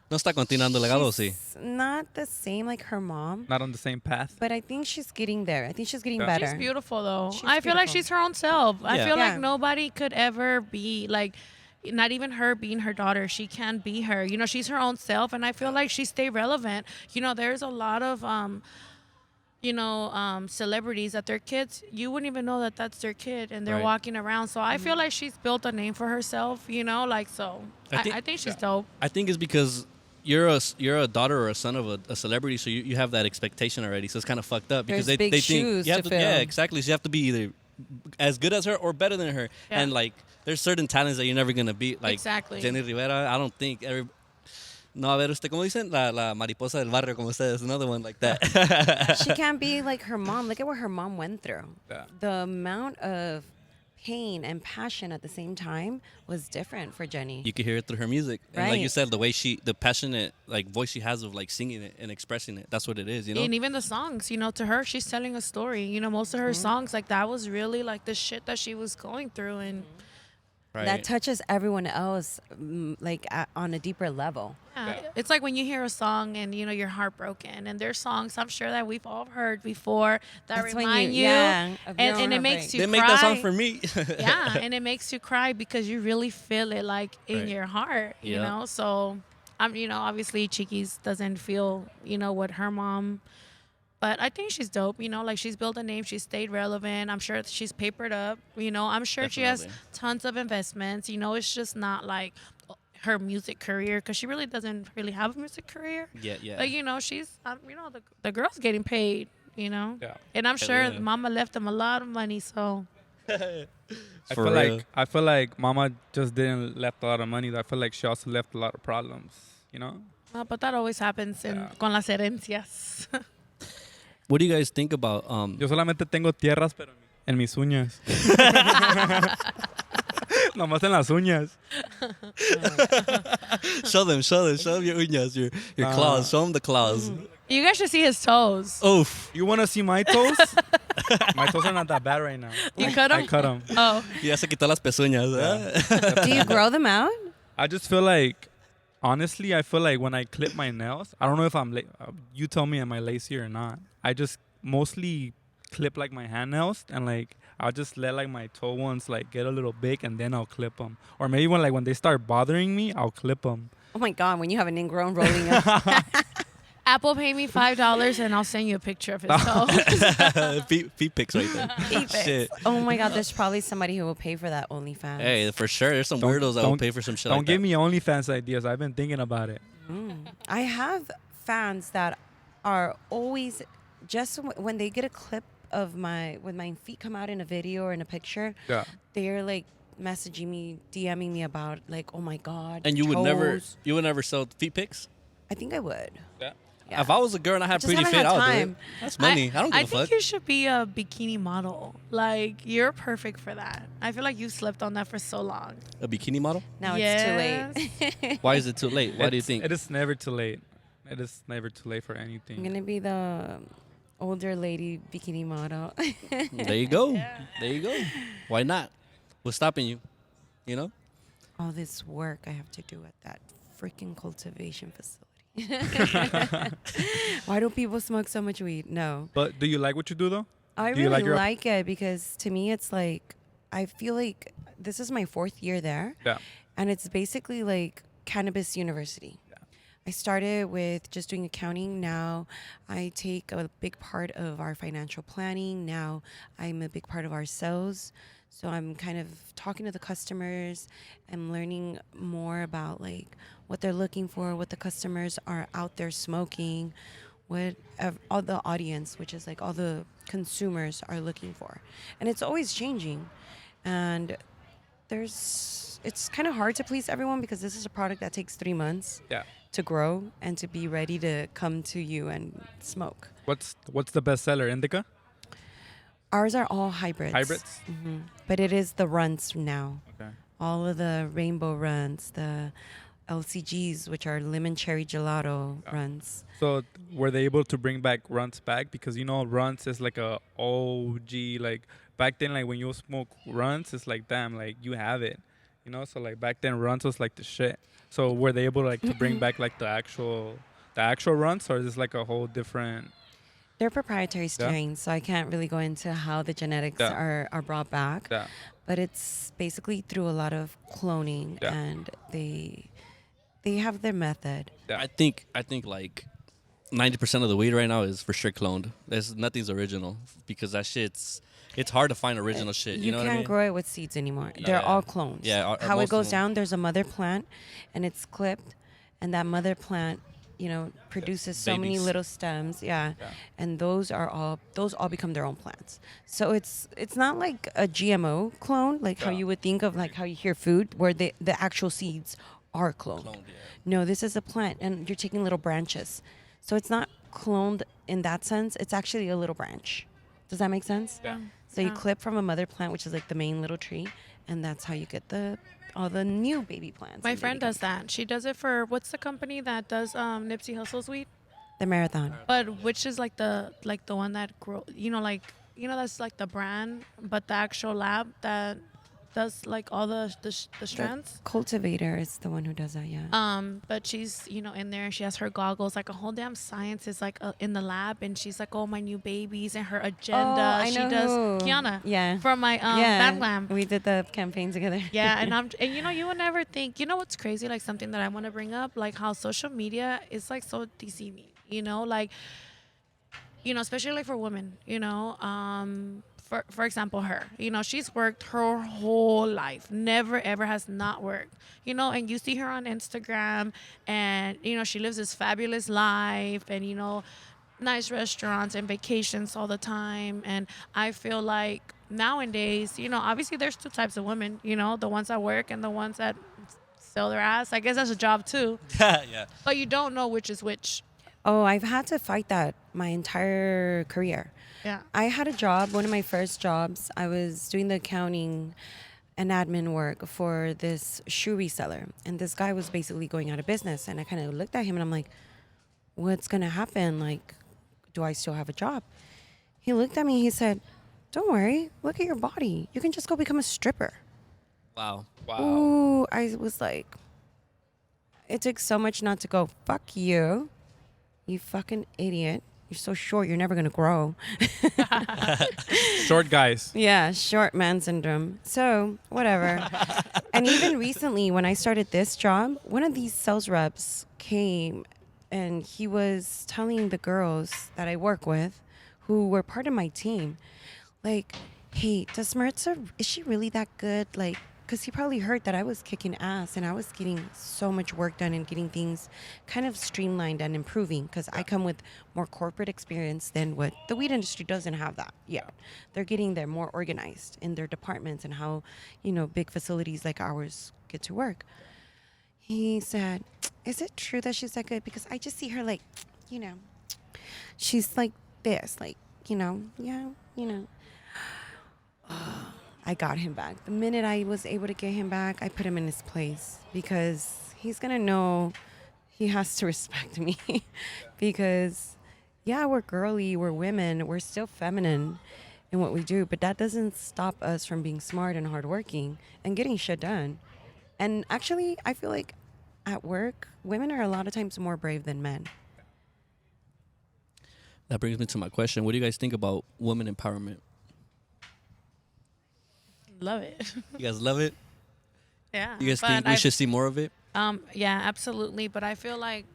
No está continuando el legado, sí. Not the same like her mom. Not on the same path. But I think she's getting there. I think she's getting better. She's beautiful though. I feel like she's her own self. Yeah. I feel like nobody could ever be like, not even her being her daughter. She can be her. You know, she's her own self, and I feel like she stay relevant. You know, there's a lot of celebrities that their kids, you wouldn't even know that that's their kid and they're walking around. So I feel like she's built a name for herself, you know, like, so I think she's dope. I think it's because you're a daughter or a son of a celebrity, so you have that expectation already. So it's kind of fucked up because they think shoes you have to to fill. yeah, exactly. So you have to be either as good as her or better than her. Yeah. And like, there's certain talents that you're never gonna beat. Like Exactly. Jenny Rivera, I don't think No, a ver, usted, ¿cómo dicen? La mariposa del barrio, como ustedes. Another one like that. She can't be like her mom. Look at what her mom went through. Yeah. The amount of pain and passion at the same time was different for Jenny. You can hear it through her music. And like you Right. said, the passionate like voice she has of like singing it and expressing it. That's what it is, you know? And even the songs, to her, she's telling a story. Most of her songs, like, that was really, like, the shit that she was going through. And Right. That touches everyone else, on a deeper level. yeah, it's like when you hear a song and, you're heartbroken. And there's songs, I'm sure, that we've all heard before that That's when remind you. of your And it own makes you They cry. make that song for me. Yeah, and it makes you cry because you really feel it, like, in Right. your heart, you Yeah. know? So, obviously Chiquis doesn't feel, what her mom... But I think she's dope, like, she's built a name, she's stayed relevant. I'm sure she's papered up, I'm sure she has Definitely. tons of investments, it's just not like her music career, because she really doesn't really have a music career. Yeah. But, she's, the girl's getting paid, Yeah. And I'm sure yeah. mama left them a lot of money, so. I For feel real. like Mama just didn't left a lot of money. I feel like she also left a lot of problems. Well, but that always happens Yeah. con las herencias. What do you guys think about Yo solamente tengo tierras, pero en mis uñas. Nomás en las uñas. show them your uñas, your claws, show them the claws. You guys should see his toes. Oof. You want to see my toes? My toes are not that bad right now. You cut 'em? I cut them. Oh. Ya se quitó las pezuñas. ¿Eh? Do you grow them out? I just feel like, honestly, I feel like when I clip my nails, I don't know if I'm you tell me, am I lazy or not? I just mostly clip like my hand nails, and like I'll just let like my toe ones like get a little big, and then I'll clip them. Or maybe when they start bothering me, I'll clip them. Oh my God, when you have an ingrown rolling up. Apple, pay me $5 and I'll send you a picture of his toe. feet pics right there. Shit. Oh my God, there's probably somebody who will pay for that OnlyFans. Hey, for sure. There's some weirdos that will pay for some shit Don't like give that. me OnlyFans ideas. I've been thinking about it. I have fans that are always just when they get a clip of when my feet come out in a video or in a picture, Yeah. they're like messaging me, DMing me about like, oh my God. And you would toes. never sell feet pics? I think I would. Yeah. Yeah. If I was a girl and I had Just pretty haven't feet, had I would do it. time. That's money. I don't give a think fuck. you should be a bikini model. Like, you're perfect for that. I feel like you slept on that for so long. A bikini model? Now Yes. it's too late. Why is it too late? Why do you think? It is never too late. It is never too late for I'm anything. gonna be the older lady bikini model. There you go. There you go. Why not? What's stopping you? You know? All this work I have to do at that freaking cultivation facility. Why do people smoke so much weed? No. But do you like what you do though? I Do you really like like, your- it because to me it's like I feel like this is my 4th year there. Yeah. And it's basically like Cannabis University. Yeah. I started with just doing accounting. Now I take a big part of our financial planning. Now I'm a big part of our sales. So I'm kind of talking to the customers. I'm learning more about like what they're looking for, what the customers are out there smoking, what all the audience, which is like all the consumers are looking for. And it's always changing. And it's kind of hard to please everyone because this is a product that takes 3 months Yeah. to grow and to be ready to come to you and smoke. What's the best seller? Indica? Ours are all hybrids. Hybrids? But it is the runs now. Okay. All of the rainbow runs, the LCGs, which are lemon cherry gelato runs. So were they able to bring back runs back? Because runs is like a OG, like back then, like when you smoke runs, it's like damn, like you have it, So like back then, runs was like the shit. So were they able like to bring back like the actual runs, or is this like a whole different? They're proprietary strains, so I can't really go into how the genetics are brought back. Yeah. But it's basically through a lot of cloning, Yeah. and they have their method. Yeah. I think like 90% of the weed right now is for sure cloned. Nothing's original because that shit's it's hard to find original shit. You know can't what I mean? grow it with seeds anymore. They're Yeah. all clones. Yeah, How most it of goes them. down, there's a mother plant, and it's clipped, and that mother plant produces so many Babies. little stems. Yeah. And those all become their own plants. So it's not like a GMO clone, like how you would think of, like how you hear food, where the actual seeds are cloned. No, this is a plant, and you're taking little branches. So it's not cloned in that sense. It's actually a little branch. Does that make sense? Yeah. So you clip from a mother plant, which is like the main little tree, and that's how you get all the new baby plants. My friend does that. She does it for, what's the company that does Nipsey Hussle's weed? The marathon. But which is like the one that grow, that's like the brand, but the actual lab that does like all the strands. Cultivator is the one who does that, yeah. But she's in there, and she has her goggles, like a whole damn science is like in the lab, and she's like, oh, my new babies and her agenda. I know she does who. Kiana, Yeah. from my Bad Glam. We did the campaign together. Yeah, and you would never think, what's crazy, like something that I want to bring up, like how social media is like so deceiving, like, especially like for women, for example, her, she's worked her whole life, never ever has not worked, and you see her on Instagram, and she lives this fabulous life, and nice restaurants and vacations all the time. And I feel like nowadays, obviously there's two types of women, the ones that work and the ones that sell their ass. I guess that's a job too. Yeah. But you don't know which is which. Oh, I've had to fight that my entire career. Yeah. I had a job, one of my first jobs. I was doing the accounting and admin work for this shoe reseller. And this guy was basically going out of business. And I kind of looked at him and I'm like, what's going to happen? Like, do I still have a job? He looked at me, he said, don't worry, look at your body. You can just go become a stripper. Wow. Ooh, I was like, it took so much not to go, fuck you, you fucking idiot. You're so short, you're never going to grow. Short guys. Yeah, short man syndrome. So, whatever. And even recently, when I started this job, one of these sales reps came and he was telling the girls that I work with, who were part of my team, like, hey, does Maritsa, is she really that good? Like, because he probably heard that I was kicking ass and I was getting so much work done and getting things kind of streamlined and improving, because I come with more corporate experience than what the weed industry doesn't have that yet. They're getting there more organized in their departments and how, big facilities like ours get to work. He said, is it true that she's that good? Because I just see her like, she's like this, like, I got him back. The minute I was able to get him back, I put him in his place, because he's going to know he has to respect me. Because, yeah, we're girly, we're women, we're still feminine in what we do, but that doesn't stop us from being smart and hardworking and getting shit done. And actually, I feel like at work, women are a lot of times more brave than men. That brings me to my question. What do you guys think about women empowerment? Love it. You guys love it? Yeah. You guys think we should see more of it? Yeah, absolutely. But I feel like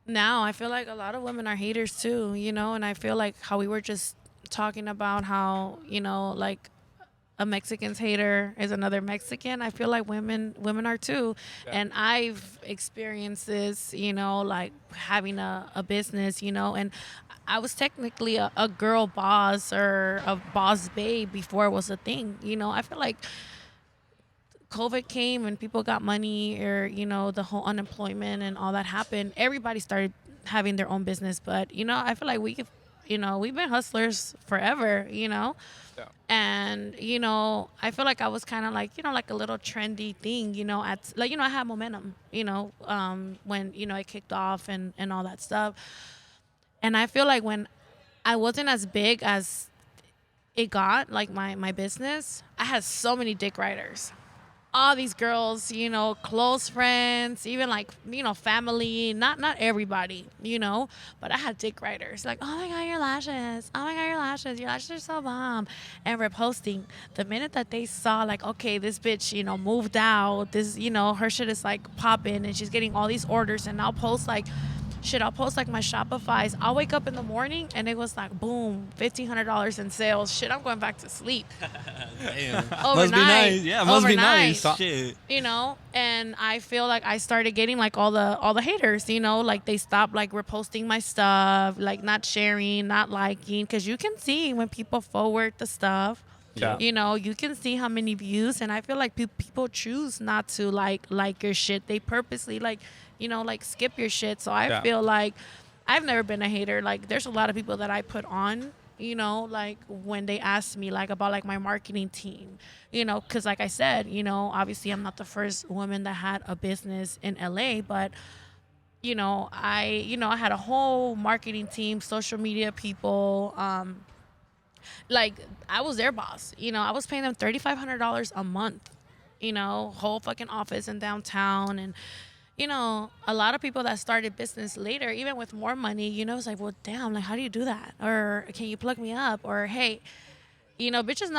now, a lot of women are haters too, and I feel like how we were just talking about how, like a Mexican's hater is another Mexican. I feel like women are too. Yeah. And I've experienced this, like having a business, and I was technically a girl boss or a boss babe before it was a thing. I feel like COVID came and people got money, or, the whole unemployment and all that happened. Everybody started having their own business. But, I feel like we've been hustlers forever, Yeah. And, I feel like I was kind of like, like a little trendy thing, I had momentum, when, it kicked off and all that stuff. And I feel like when I wasn't as big as it got, like my business, I had so many dick riders. All these girls, close friends, even like, family, not everybody, but I had dick riders. Like, oh my God, your lashes. Oh my God, your lashes are so bomb. And reposting. The minute that they saw like, okay, this bitch, moved out, this, her shit is like popping and she's getting all these orders, and I'll post like, shit, I'll post like my Shopify's. I'll wake up in the morning and it was like, boom, $1,500 in sales. Shit, I'm going back to sleep. Damn. Overnight. Must be nice. Yeah, must be Overnight. nice. Shit. You know, and I feel like I started getting like all the haters, you know, like they stopped like reposting my stuff, like not sharing, not liking, because you can see when people forward the stuff. Yeah. You know, you can see how many views, and I feel like people choose not to like your shit. They purposely like, you know, like skip your shit. So I feel like I've never been a hater. Like there's a lot of people that I put on, you know, like when they ask me like about like my marketing team, you know, because like I said, you know, obviously I'm not the first woman that had a business in LA, but you know, I had a whole marketing team, social media people, like I was their boss, you know, I was paying them $3,500 a month, you know, whole fucking office in downtown. And you know, a lot of people that started business later, even with more money, you know, it's like, well, damn, like, how do you do that? Or can you plug me up? Or, hey, you know, bitches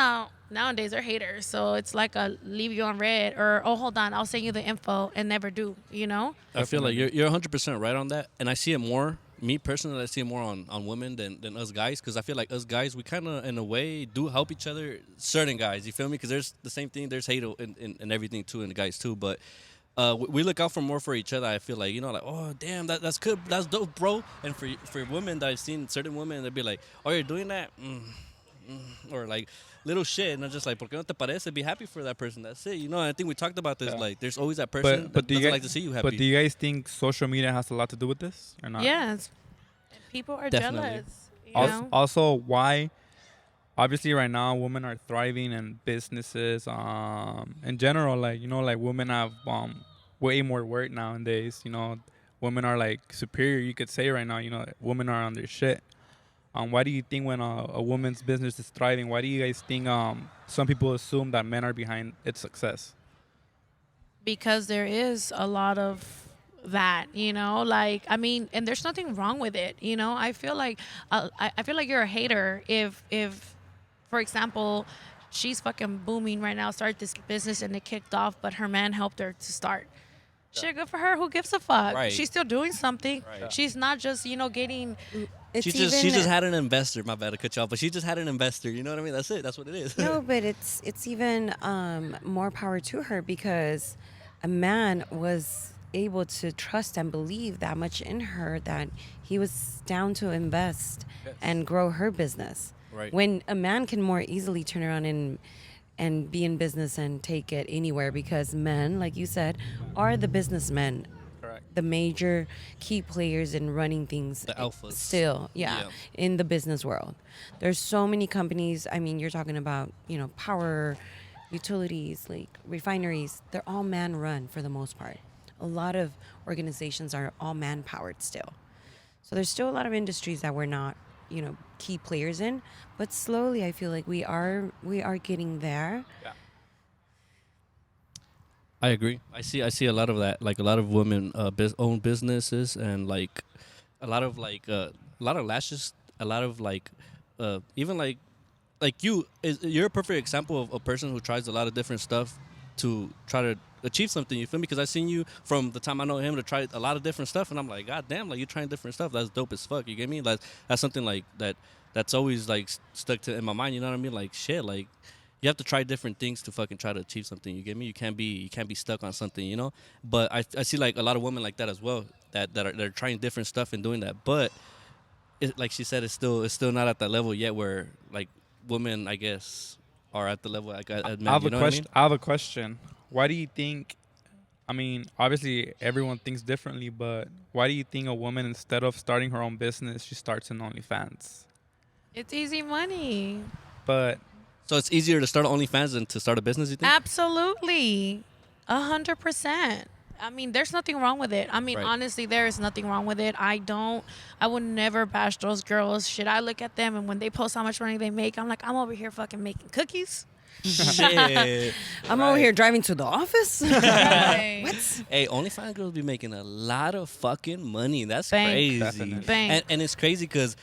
nowadays are haters. So it's like a leave you on red or, oh, hold on, I'll send you the info and never do, you know? I feel like you're 100% right on that. And I see it more, me personally, I see it more on women than us guys. Because I feel like us guys, we kind of, in a way, do help each other. Certain guys, you feel me? Because there's the same thing. There's hate in everything, too, in the guys, too. But we look out for more for each other. I feel like, you know, like, oh damn, that's good, that's dope, bro. And for women that I've seen, certain women, they'd be like, oh, you're doing that, or like little shit, and I'm just like, ¿por qué no te parece? Be happy for that person. That's it, you know. I think we talked about this. Like, there's always that person that doesn't like to see you happy. But do you guys think social media has a lot to do with this or not? Yes, people are Definitely. jealous. You know? Also, why? Obviously, right now, women are thriving in businesses. In general, like, you know, like women have way more work nowadays. You know, women are like superior. You could say right now, you know, women are on their shit. Why do you think when a woman's business is thriving, why do you guys think some people assume that men are behind its success? Because there is a lot of that, you know, like, I mean, and there's nothing wrong with it, you know. I feel like I feel like you're a hater if for example, she's fucking booming right now, started this business and it kicked off, but her man helped her to start. Shit, good for her. Who gives a fuck? Right. She's still doing something. Right. She's not just, you know, getting. It's She just had an investor. My bad to cut you off, but she just had an investor. You know what I mean? That's it. That's what it is. No, but it's even more power to her because a man was able to trust and believe that much in her that he was down to invest and grow her business. Right. When a man can more easily turn around and be in business and take it anywhere because men, like you said, are the businessmen. Correct. The major key players in running things. The alphas. Still, Yeah. in the business world. There's so many companies. I mean, you're talking about, you know, power, utilities, like refineries. They're all man-run for the most part. A lot of organizations are all man-powered still. So there's still a lot of industries that we're not, you know, key players in. But slowly, I feel like we are getting there. Yeah. I agree. I see a lot of that. Like a lot of women own businesses and like a lot of lashes. A lot of like even like you're a perfect example of a person who tries a lot of different stuff to try to achieve something. You feel me? Because I've seen you from the time I know him to try a lot of different stuff, and I'm like, God damn, like you're trying different stuff. That's dope as fuck. You get me? Like that's something like that's always like stuck to in my mind. You know what I mean? Like shit, like. You have to try different things to fucking try to achieve something. You get me? You can't be stuck on something, you know. But I see like a lot of women like that as well that are trying different stuff and doing that. But like she said, it's still not at that level yet where like women, I guess, are at the level like at men. I have You a know what I question. mean? I have a question. Why do you think? I mean, obviously everyone thinks differently, but why do you think a woman, instead of starting her own business, she starts an OnlyFans? It's easy money. But So it's easier to start OnlyFans than to start a business. You think? Absolutely. 100%. I mean, there's nothing wrong with it. I mean, Right. honestly, there is nothing wrong with it. I would never bash those girls. Shit, I look at them and when they post how much money they make, I'm like, I'm over here fucking making cookies. Shit. I'm over here driving to the office. Right. What? Hey, OnlyFans girls be making a lot of fucking money. That's Bank. crazy. Definitely. And it's crazy because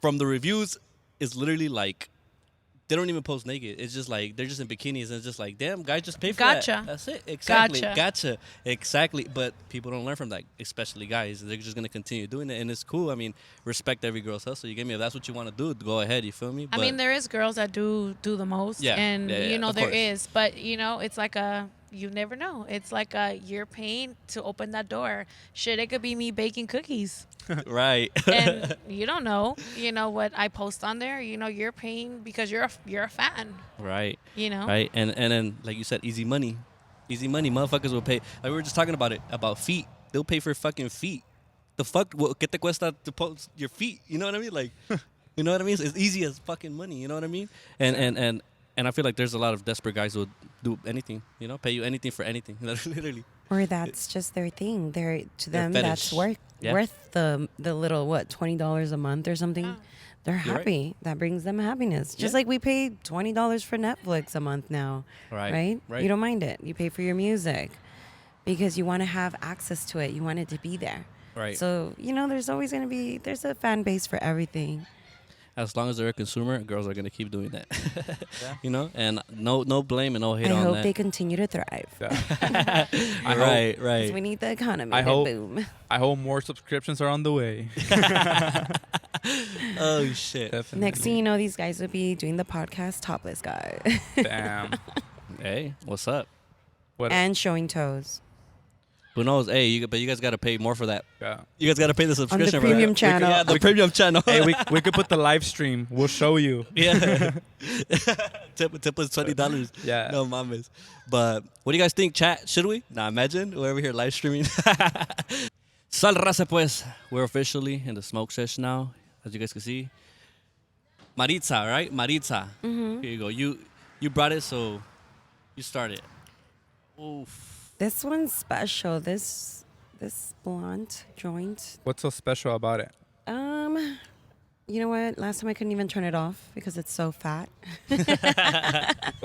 from the reviews, it's literally like they don't even post naked. It's just like they're just in bikinis, and it's just like, damn, guys, just pay for Gotcha. that. That's it. Exactly. Gotcha. Exactly. But people don't learn from that, especially guys. They're just gonna continue doing it, and it's cool. I mean, respect every girl's hustle. You get me? If that's what you want to do, go ahead. You feel me? I mean, there is girls that do the most, Yeah, and yeah, you know of there course. is, but you know it's like you never know. It's like you're paying to open that door. Shit, it could be me baking cookies, right. and you don't know. You know what I post on there. You know you're paying because you're a fan. Right. You know. Right. And then like you said, easy money. Easy money. Motherfuckers will pay. Like we were just talking about it, about feet. They'll pay for fucking feet. The fuck? ¿Qué te cuesta to post your feet? You know what I mean? Like, you know what I mean? It's easy as fucking money. You know what I mean? And I feel like there's a lot of desperate guys who will do anything. You know, pay you anything for anything. Literally. Or that's just their thing. To Their them, fetish. that's worth the little $20 a month or something. Oh. They're You're right. happy. That brings them happiness. Just Yeah. like we pay $20 for Netflix a month now, Right. right? You don't mind it. You pay for your music because you want to have access to it. You want it to be there. Right. So there's always there's a fan base for everything. As long as they're a consumer, girls are gonna keep doing that. Yeah. You know, and no blame and no hate I on hope that. they continue to thrive. Yeah. Right. 'Cause we need the economy I to hope- boom. I hope more subscriptions are on the way. Oh shit. Definitely. Next thing you know, these guys will be doing the podcast topless guy Damn. Hey, what's up? What? and showing toes. Who knows? Hey, but you guys gotta pay more for that. Yeah. You guys gotta pay the subscription for premium that. channel. Yeah, the premium channel. Hey, we could put the live stream. We'll show you. Yeah. tip us $20. Yeah. No mames. But what do you guys think, chat? Should we? Nah, imagine we're over here live streaming. Sal raza pues. We're officially in the smoke session now, as you guys can see. Maritsa, right? Maritsa. Mm-hmm. Here you go. You brought it, so you start it. Oof. This one's special. This blunt joint. What's so special about it? You know what? Last time I couldn't even turn it off because it's so fat. So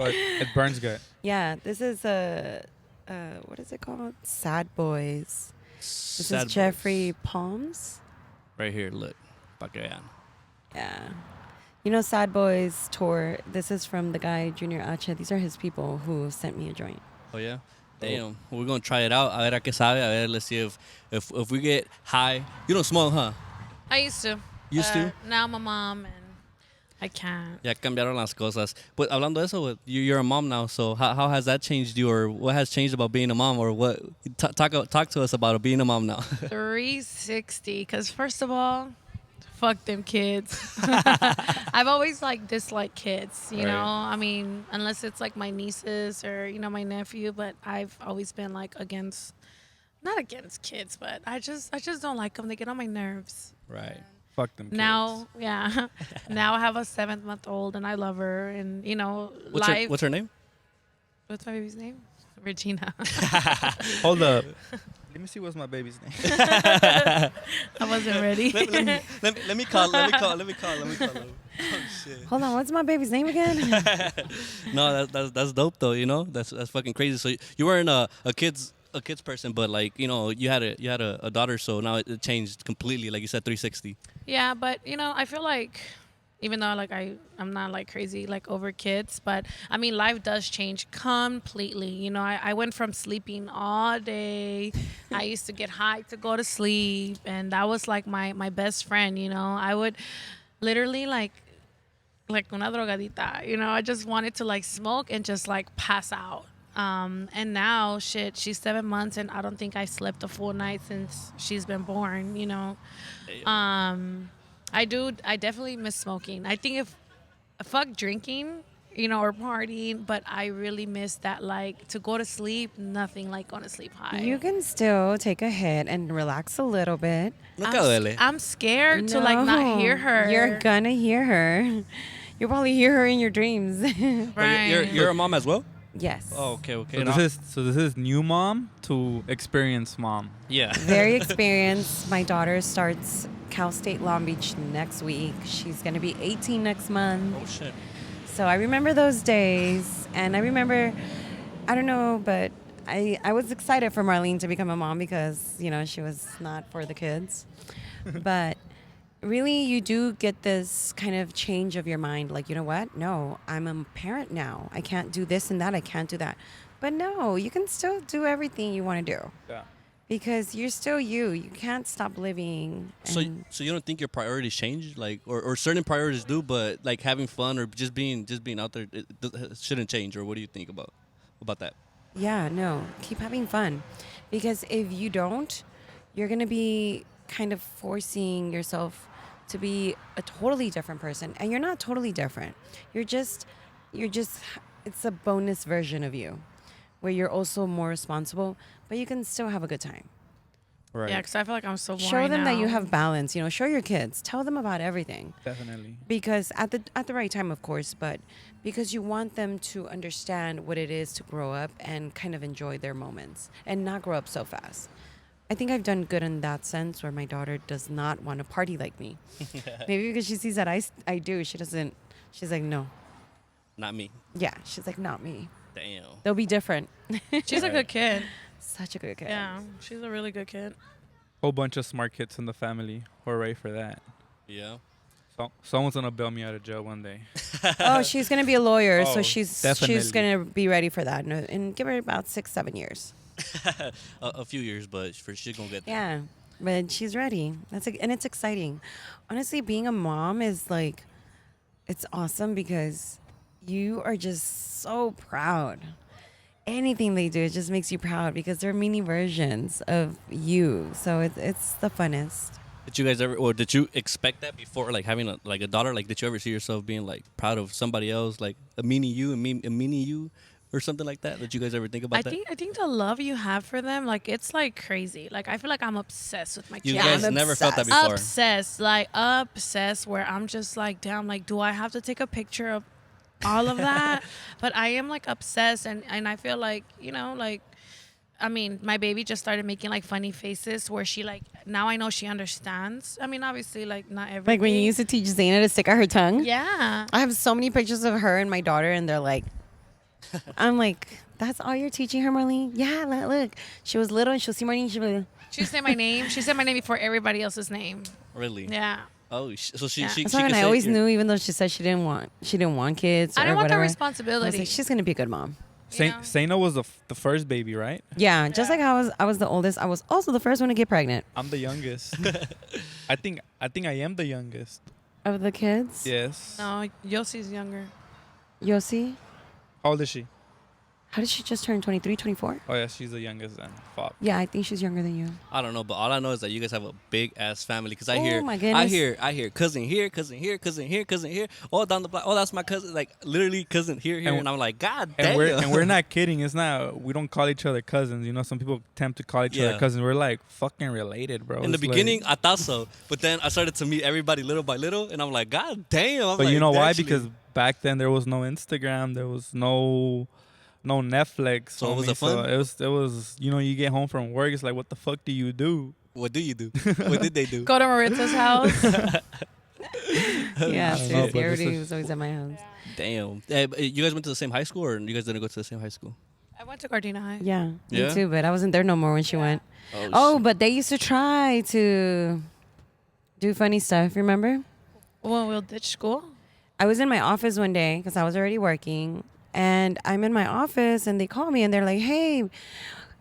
it burns good. Yeah, this is what is it called? Sad Boys. This Sad is boys. Jeffrey Palms. Right here, look. Pa que vean. Yeah. Sad Boys tour. This is from the guy Junior H. These are his people who sent me a joint. Oh yeah. Damn. We're gonna try it out. A ver a qué sabe. A ver, let's see if we get high. You don't smoke, huh? I used to. Used to? Now I'm a mom and I can't. Ya cambiaron las cosas. But hablando de eso, you're a mom now. So how has that changed you, or what has changed about being a mom, or what? Talk to us about being a mom now. 360. Because first of all, fuck them kids. I've always disliked kids. You Right. know, I mean, unless it's like my nieces or my nephew. But I've always been not against kids, but I just don't like them. They get on my nerves. Right. Fuck them kids. Now, yeah. Now I have a 7-month-old and I love her. And, What's her name? What's my baby's name? Regina. Hold up. Let me see what's my baby's name. I wasn't ready. let me call. Oh shit. Hold on, what's my baby's name again? No, that's dope though. That's fucking crazy. So you weren't a kids person, but you had a daughter. So now it changed completely. Like you said, 360. Yeah, but I feel like even though I'm not crazy over kids, but I mean life does change completely. I went from sleeping all day. I used to get high to go to sleep, and that was my best friend. I would literally like una drogadita. I just wanted to smoke and just pass out. And now shit, she's 7 months and I don't think I slept a full night since she's been born. I definitely miss smoking. I think if fuck drinking, or partying, but I really miss that to go to sleep, nothing like going to sleep high. You can still take a hit and relax a little bit. Nunca duele. I'm scared to not hear her. You're gonna hear her. You'll probably hear her in your dreams. right. You're a mom as well. Yes. Oh, okay. So this is new mom to experienced mom. Yeah. Very experienced. My daughter starts Cal State Long Beach next week. She's gonna be 18 next month. Oh shit. So I remember those days, and I remember, I don't know, but I was excited for Marlene to become a mom because she was not for the kids, but really you do get this kind of change of your mind. Like, you know what? No, I'm a parent now. I can't do this and that. I can't do that. But no, you can still do everything you want to do Yeah. because you're still you. You can't stop living. So, and- so you don't think your priorities change, like, or certain priorities do, but like having fun or just being out there, it shouldn't change, or what do you think about that? Yeah, no, keep having fun. Because if you don't, you're going to be kind of forcing yourself to be a totally different person. And you're not totally different. It's a bonus version of you where you're also more responsible, but you can still have a good time. Right. Yeah, because I feel like I'm so boring Show them that you now. have balance. Show your kids. Tell them about everything. Definitely. Because at the right time, of course, but because you want them to understand what it is to grow up and kind of enjoy their moments and not grow up so fast. I think I've done good in that sense where my daughter does not want to party like me. Maybe because she sees that I do. She doesn't. She's like, no. Not me. Yeah. She's like, not me. Damn. They'll be different. She's a good kid. Such a good kid. Yeah, she's a really good kid. Whole bunch of smart kids in the family. Hooray for that. Yeah. So someone's gonna bail me out of jail one day. Oh, she's gonna be a lawyer, Oh, so she's definitely. gonna be ready for that, and give her about 6-7 years. a few years, but she's gonna get there. Yeah, but she's ready. And it's exciting. Honestly, being a mom is like, it's awesome because you are just so proud. Anything they do, it just makes you proud because they're mini versions of you. So it's the funnest. Did you guys ever, or did you expect that before, like having a daughter? Like, did you ever see yourself being like proud of somebody else, like a mini you, a mini you, or something like that? Did you guys ever think about that? I think the love you have for them, like it's like crazy. Like I feel like I'm obsessed with my You kids. guys I'm never felt that obsessed. before. Obsessed, where I'm just like, damn, like, do I have to take a picture of all of that? But I am like obsessed, and I feel like, like, I mean, my baby just started making like funny faces where she like, now I know she understands. I mean, obviously, like not everything. Like when you used to teach Zaina to stick out her tongue. Yeah. I have so many pictures of her and my daughter, and they're like, I'm like, that's all you're teaching her, Marlene? Yeah, look. She was little, and she'll see Marlene. She'll be like, She said my name. She said my name before everybody else's name. Really? Yeah. Oh, so she Yeah. she that's she why could I say always you're- knew, even though she said she didn't want kids. I or don't want the whatever, I was responsibility. like, she's gonna be a good mom. You know? Saina was the first baby, right? Yeah, just like I was the oldest. I was also the first one to get pregnant I'm the youngest. I think I am the youngest. of the kids. Yes. No, Yossi's younger. Yossi, How old is she? how did she just turn 23, 24? Oh yeah, she's the youngest then. Fuck. Yeah, I think she's younger than you. I don't know, but all I know is that you guys have a big ass family. Because I Oh, hear, my goodness. I hear cousin here, cousin here, cousin here, cousin here, all down the block. Oh, that's my cousin. Like literally cousin here, and, And- I'm like, God And damn. we're not kidding. It's not. We don't call each other cousins. You know, some people attempt to call each Yeah. other cousins. We're like fucking related, bro. In the It's like- beginning, I thought so, but then I started to meet everybody little by little, and I'm like, God damn. I'm but like, you know why? actually- Because back then there was no Instagram. There was no Netflix. So it was homie. a fun? It was. You know, you get home from work. It's like, what the fuck do you do? What do you do? What did they do? Go to Maritsa's house. Yeah, I don't know, seriously, but this everybody is- was always at my house. Damn. You guys went to the same high school, or you guys didn't go to the same high school? I went to Gardena High. Yeah, Yeah? me too. But I wasn't there no more when she went. Oh, Oh, shit. but they used to try to do funny stuff. Remember? When we'll ditch school. I was in my office one day because I was already working, and I'm in my office, and they call me, and they're like, "Hey,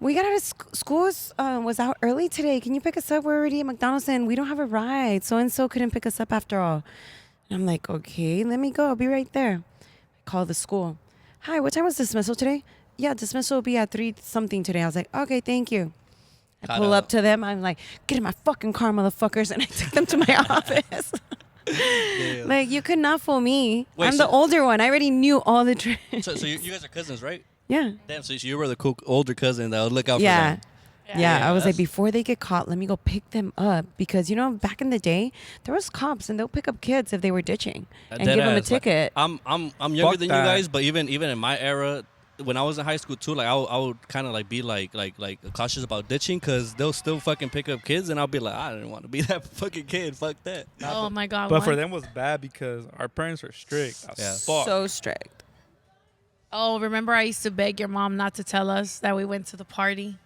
we got out of school. Was out early today. Can you pick us up? We're already at McDonald's, and we don't have a ride. So and so couldn't pick us up after all." And I'm like, "Okay, let me go. I'll be right there." I call the school. "Hi, what time was dismissal today?" "Yeah, dismissal will be at 3 something today." I was like, "Okay, thank you." I Got pull up. up to them. I'm like, "Get in my fucking car, motherfuckers!" And I took them to my office. Damn. Like, you could not fool me. Wait, I'm the so- older one. I already knew all the tricks. So you guys are cousins, right? Yeah. Damn. So you were the cool older cousin that would look out Yeah. for them. Yeah. Yeah, I was like, that's- before they get caught, let me go pick them up. Because, back in the day, there was cops, and they'll pick up kids if they were ditching and Dead give them a ass, like, ticket. I'm younger Fuck than that. you guys, but even in my era, when I was in high school too, like I would kind of like be like cautious about ditching because they'll still fucking pick up kids, and I'll be like, I didn't want to be that fucking kid. Fuck that. Oh my God. But for one- them was bad because our parents were strict. As Yeah. fuck. So strict. Oh, remember I used to beg your mom not to tell us that we went to the party?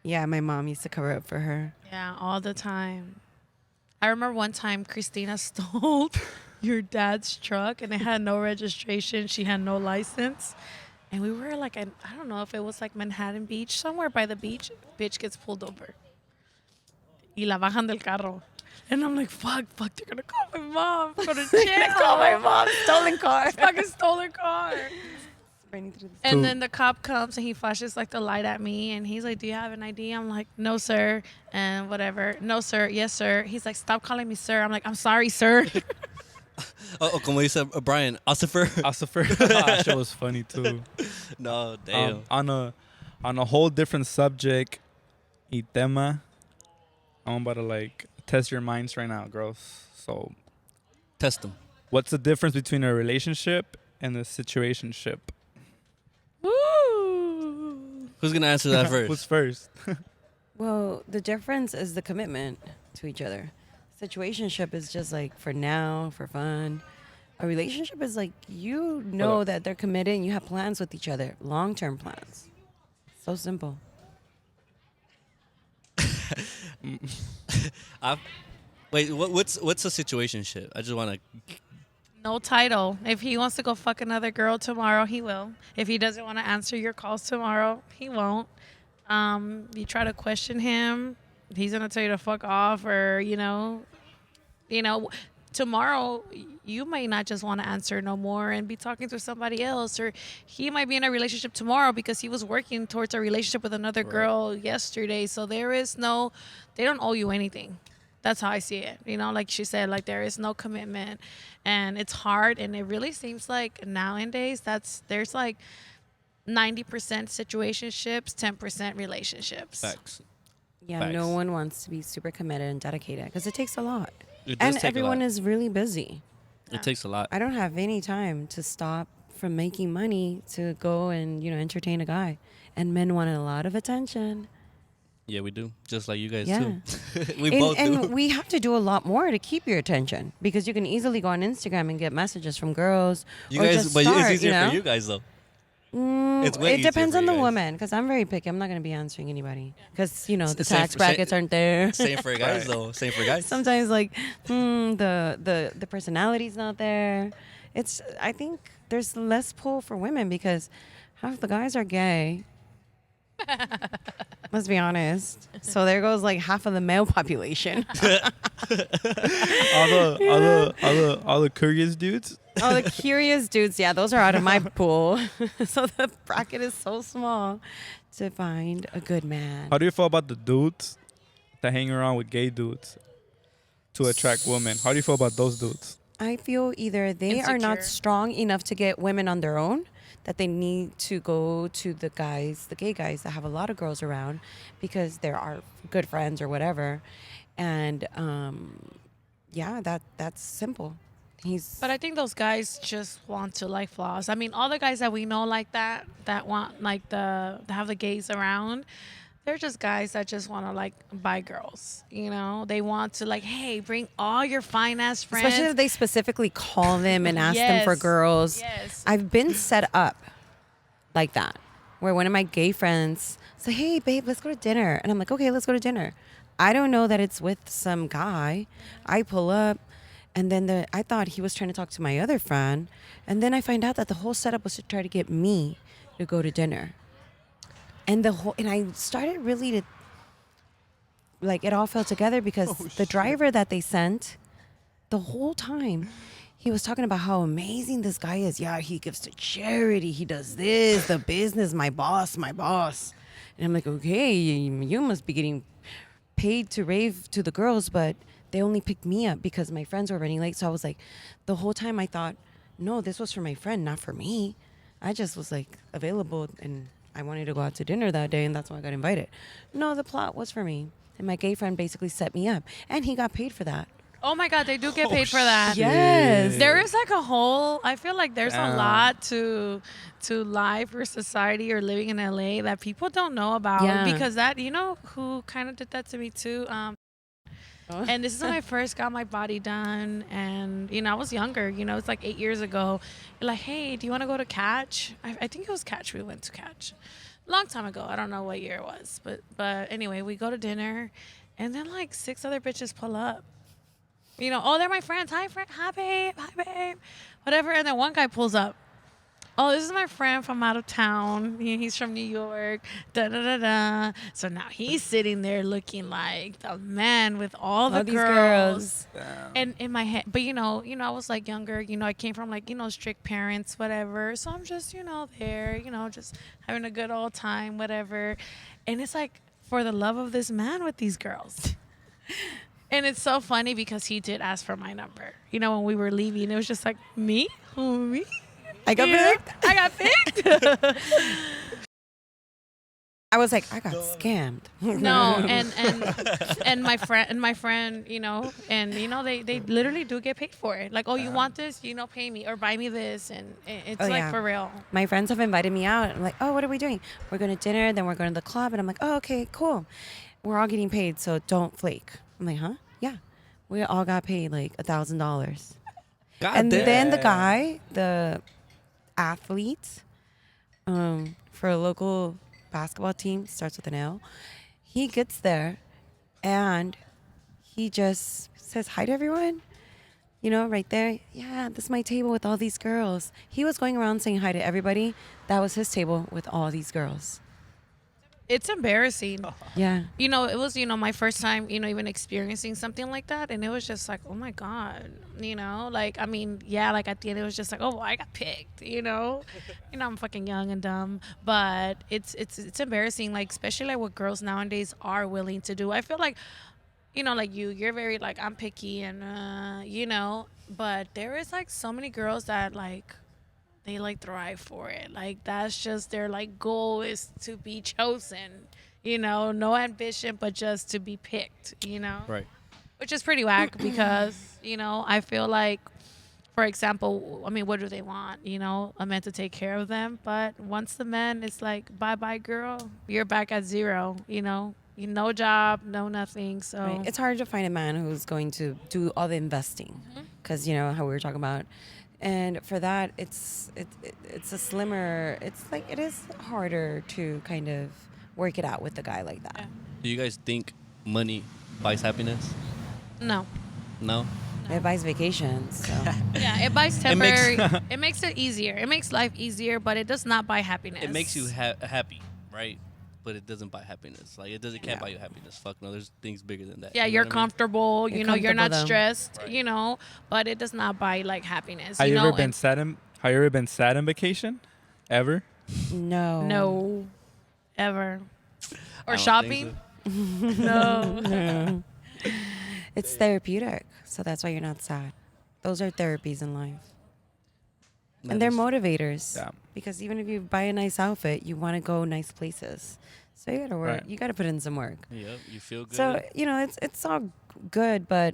Yeah, my mom used to cover up for her. Yeah, all the time. I remember one time Christina stole your dad's truck and it had no registration. She had no license. And we were like, I don't know if it was like Manhattan Beach, somewhere by the beach. Bitch gets pulled over. Y la bajan del carro. And I'm like, fuck, they're going to call my mom. Go to jail. Call my mom. Stolen car. Fucking stolen car. Running through the And then the cop comes and he flashes like the light at me and he's like, do you have an ID? I'm like, no, sir. And whatever. No, sir. Yes, sir. He's like, stop calling me sir. I'm like, I'm sorry, sir. Como dice Brian, Ossifer. That shit was funny too. No, damn. On a whole different subject, y tema, I'm about to like test your minds right now, girls. So, Test them. what's the difference between a relationship and a situationship? Woo. Who's going to answer that first? Who's first? Well, the difference is the commitment to each other. Situationship is just like for now, for fun. A relationship is like you know that they're committed and you have plans with each other, long-term plans. So simple. Wait, what's a situationship? I just want to... No title. If he wants to go fuck another girl tomorrow, he will. If he doesn't want to answer your calls tomorrow, he won't. You try to question him, he's gonna tell you to fuck off, or tomorrow you might not just want to answer no more and be talking to somebody else, or he might be in a relationship tomorrow because he was working towards a relationship with another girl yesterday. So they don't owe you anything. That's how I see it. Like she said, like there is no commitment, and it's hard. And it really seems like nowadays there's like 90% situationships, 10% relationships. Facts. Yeah, Facts. no one wants to be super committed and dedicated because it takes a lot. It does And take a everyone lot. is really busy. It takes a lot. I don't have any time to stop from making money to go and, entertain a guy. And men want a lot of attention. Yeah, we do. Just like you guys, Yeah. too. We both do. And we have to do a lot more to keep your attention because you can easily go on Instagram and get messages from girls. You or guys, just but start, it's easier for you guys, though. It's way it depends easier on for the you guys. woman because I'm very picky. I'm not going to be answering anybody because, the Same tax for- brackets aren't there. Same for guys, though. Same for guys. Sometimes the personality's not there. I think there's less pull for women because half the guys are gay. Let's be honest. So there goes like half of the male population. all the curious dudes. Oh, the curious dudes. Yeah, those are out of my pool. So the bracket is so small to find a good man. How do you feel about the dudes that hang around with gay dudes to attract women? How do you feel about those dudes? I feel either they are not Insecure. strong enough to get women on their own, that they need to go to the gay guys that have a lot of girls around because there are good friends or whatever. And that's simple. But I think those guys just want to like flaws. I mean, all the guys that we know like that want like to have the gays around, they're just guys that just want to like buy girls. They want to like, hey, bring all your fine ass friends. Especially if they specifically call them and ask them for Yes. girls. Yes. I've been set up like that, where one of my gay friends say, hey, babe, let's go to dinner. And I'm like, okay, let's go to dinner. I don't know that it's with some guy. I pull up, and then I thought he was trying to talk to my other friend. And then I find out that the whole setup was to try to get me to go to dinner. And I started really to, like, it all fell together because the driver that they sent, the whole time, he was talking about how amazing this guy is. Yeah, he gives to charity. He does this, the business, my boss. And I'm like, okay, you must be getting paid to rave to the girls, but they only picked me up because my friends were running late. So I was like, the whole time I thought, no, this was for my friend, not for me. I just was like available and I wanted to go out to dinner that day and that's why I got invited. No, the plot was for me. And my gay friend basically set me up and he got paid for that. Oh my God, they do get paid for that. Yes. There is like I feel like there's a Damn. lot to life or society or living in LA that people don't know about. Yeah. Because who kind of did that to me too? And this is when I first got my body done. And, I was younger, it's like 8 years ago. Like, hey, do you want to go to Catch? I think it was Catch. We went to Catch. Long time ago. I don't know what year it was. But anyway, we go to dinner. And then like 6 other bitches pull up. You know, oh, they're my friends. Hi, friend. Hi, babe. Hi, babe. Whatever. And then one guy pulls up. Oh, this is my friend from out of town. He's from New York. Da da da da. So now he's sitting there looking like the man with all the All these girls. girls. And in my head, but I was like younger. I came from like strict parents, whatever. So I'm just there, just having a good old time, whatever. And it's like for the love of this man with these girls. And it's so funny because he did ask for my number. When we were leaving, it was just like me, who me. I got picked. I got picked. I was like, I got scammed. No, and my friend, they literally do get paid for it. Like, oh, you want this? Pay me or buy me this, and it's for real. My friends have invited me out. I'm like, oh, what are we doing? We're going to dinner, then we're going to the club, and I'm like, oh, okay, cool. We're all getting paid, so don't flake. I'm like, huh? Yeah, we all got paid like $1,000. And then the guy, the athlete, for a local basketball team, starts with an L. He gets there and he just says hi to everyone, right there. Yeah, this is my table with all these girls. He was going around saying hi to everybody. That was his table with all these girls. It's embarrassing. Yeah. It was, my first time, even experiencing something like that. And it was just like, oh my God, like, I mean, yeah, like at the end, it was just like, oh, well, I got picked, I'm fucking young and dumb, but it's embarrassing. Like, especially like what girls nowadays are willing to do. I feel like, like you're very like, I'm picky and, but there is like so many girls that like, they like thrive for it. Like that's just their like goal is to be chosen, no ambition, but just to be picked, Right. Which is pretty whack because, I feel like, for example, I mean, what do they want? A man to take care of them. But once the man is like, bye-bye, girl, you're back at zero, no job, no nothing. So Right. It's hard to find a man who's going to do all the investing because, how we were talking about. And for that, it's a slimmer. It's like it is harder to kind of work it out with a guy like that. Yeah. Do you guys think money buys happiness? no. No? It buys vacations. So. Yeah, it buys temporary. It makes it easier. It makes life easier, but it does not buy happiness. It makes you happy, right? But it doesn't buy happiness. Like, can't buy you happiness. Fuck no, there's things bigger than that. Yeah, You know you're what I mean? comfortable. You're not comfortable, though. stressed. Right. But it does not buy like happiness. Have you ever been and sad? Have you ever been sad on vacation? Ever? No. no, ever I or don't shopping? think so. No. No. It's therapeutic, so that's why you're not sad. Those are therapies in life. And they're motivators. Yeah. Because even if you buy a nice outfit, you want to go nice places. So you got to work. Right. You got to put in some work. Yep, you feel good. So, it's all good, but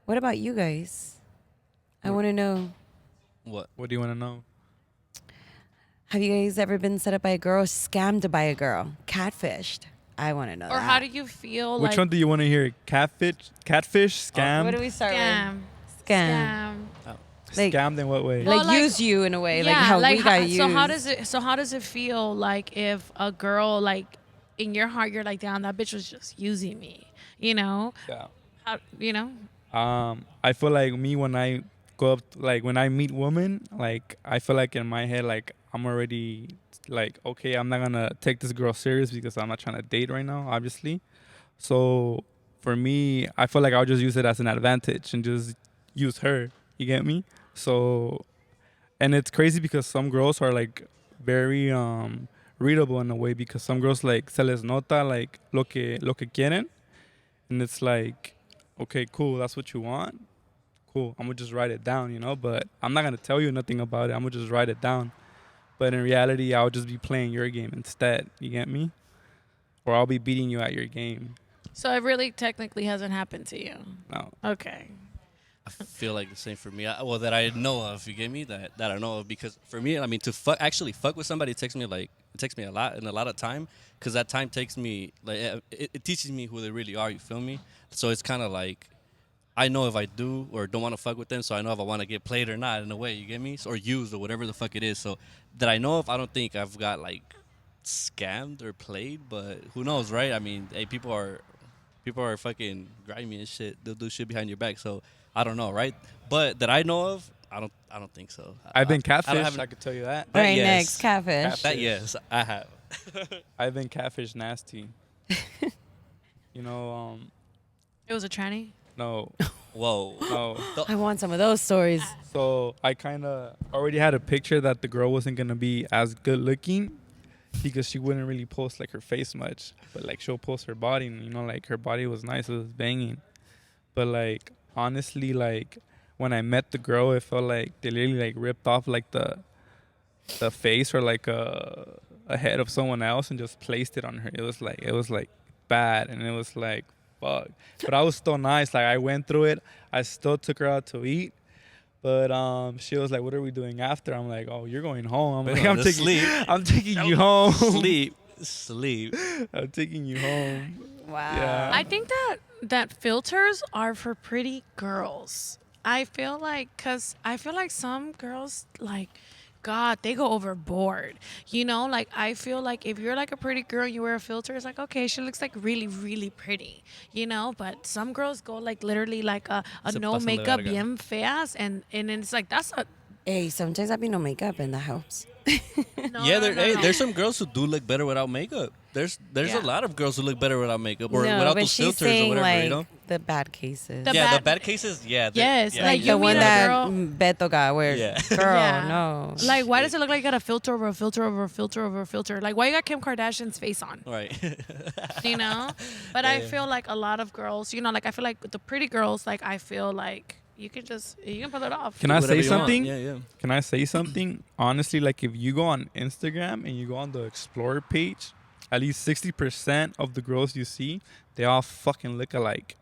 what about you guys? I want to know, What? What do you want to know? have you guys ever been set up by a girl, scammed by a girl, catfished? I want to know Or that. how do you feel? Which like one do you want to hear? Catfish, scam? What do we start scam? with? Scam. Scam. Like- Scammed in what way? Well, Like, like- use you in a way, like Yeah, how like we got used. So how does it feel like if a girl like in your heart you're like, damn, that bitch was just using me, Yeah. How, I feel like me when I go up, like when I meet women, like I feel like in my head, like I'm already like, okay, I'm not gonna take this girl serious because I'm not trying to date right now, obviously. So for me, I feel like I'll just use it as an advantage and just use her. You get me? So, and it's crazy because some girls are like very readable in a way because some girls like se les nota like lo que quieren, and it's like, okay, cool, that's what you want. Cool, I'm gonna just write it down, but I'm not gonna tell you nothing about it. I'm gonna just write it down. But in reality, I'll just be playing your game instead. You get me? Or I'll be beating you at your game. so it really technically hasn't happened to you. No. Okay. I feel like the same for me. That I know of. You get me? That I know of, because for me, I mean, to actually fuck with somebody, it takes me a lot and a lot of time, because that time takes me like it teaches me who they really are. You feel me? So it's kind of like, I know if I do or don't want to fuck with them, so I know if I want to get played or not, in a way. You get me? Or used or whatever the fuck it is. So that I know of, I don't think I've got like scammed or played, but who knows, right? I mean, hey, people are People are fucking grimy and shit. They'll do shit behind your back. So I don't know, right? But that I know of, I don't think so. I've been I catfished. I could tell you that. That Right yes. next, catfish. That yes, I have. I've been catfished nasty. You know, It was a tranny. no, Whoa. no. I want some of those stories. So I kind of already had a picture that the girl wasn't gonna be as good looking because she wouldn't really post like her face much, but like she'll post her body, and you know, like her body was nice, it was banging. But like honestly, like when I met the girl, it felt like they literally like ripped off like the face or like a head of someone else and just placed it on her. It was like bad, and it was like fuck. But I was still nice. Like I went through it. I still took her out to eat. But she was like, "What are we doing after?" I'm like, "Oh, you're going home." I'm like, I'm taking you home. Sleep. I'm taking you home. Wow. Yeah. I think that filters are for pretty girls. I feel like some girls, like, God, they go overboard. You know, like, I feel like if you're like a pretty girl and you wear a filter, it's like, okay, she looks like really, really pretty, you know? But some girls go like literally like a no makeup bien feas, and it's like, that's a... Hey, sometimes I be no makeup and that helps. No, Yeah, no, no. there's some girls who do look better without makeup. There's Yeah. a lot of girls who look better without makeup or No, without but those she's filters or saying whatever, like you know? the bad cases. The Yeah, bad- the bad cases, yeah. Yes, yeah. like the you one meet a that girl- Beto got where, Yeah. girl, Yeah. no. Like, why does it look like you got a filter over a filter over a filter over a filter? Like, why you got Kim Kardashian's face on? Right. You know? But Yeah, I yeah. feel like a lot of girls, you know, like, I feel like the pretty girls, like, I feel like you can put it off. Can I Whatever say you want. something? Yeah. Can I say something? Honestly, like if you go on Instagram and you go on the Explorer page, at least 60% of the girls you see, they all fucking look alike.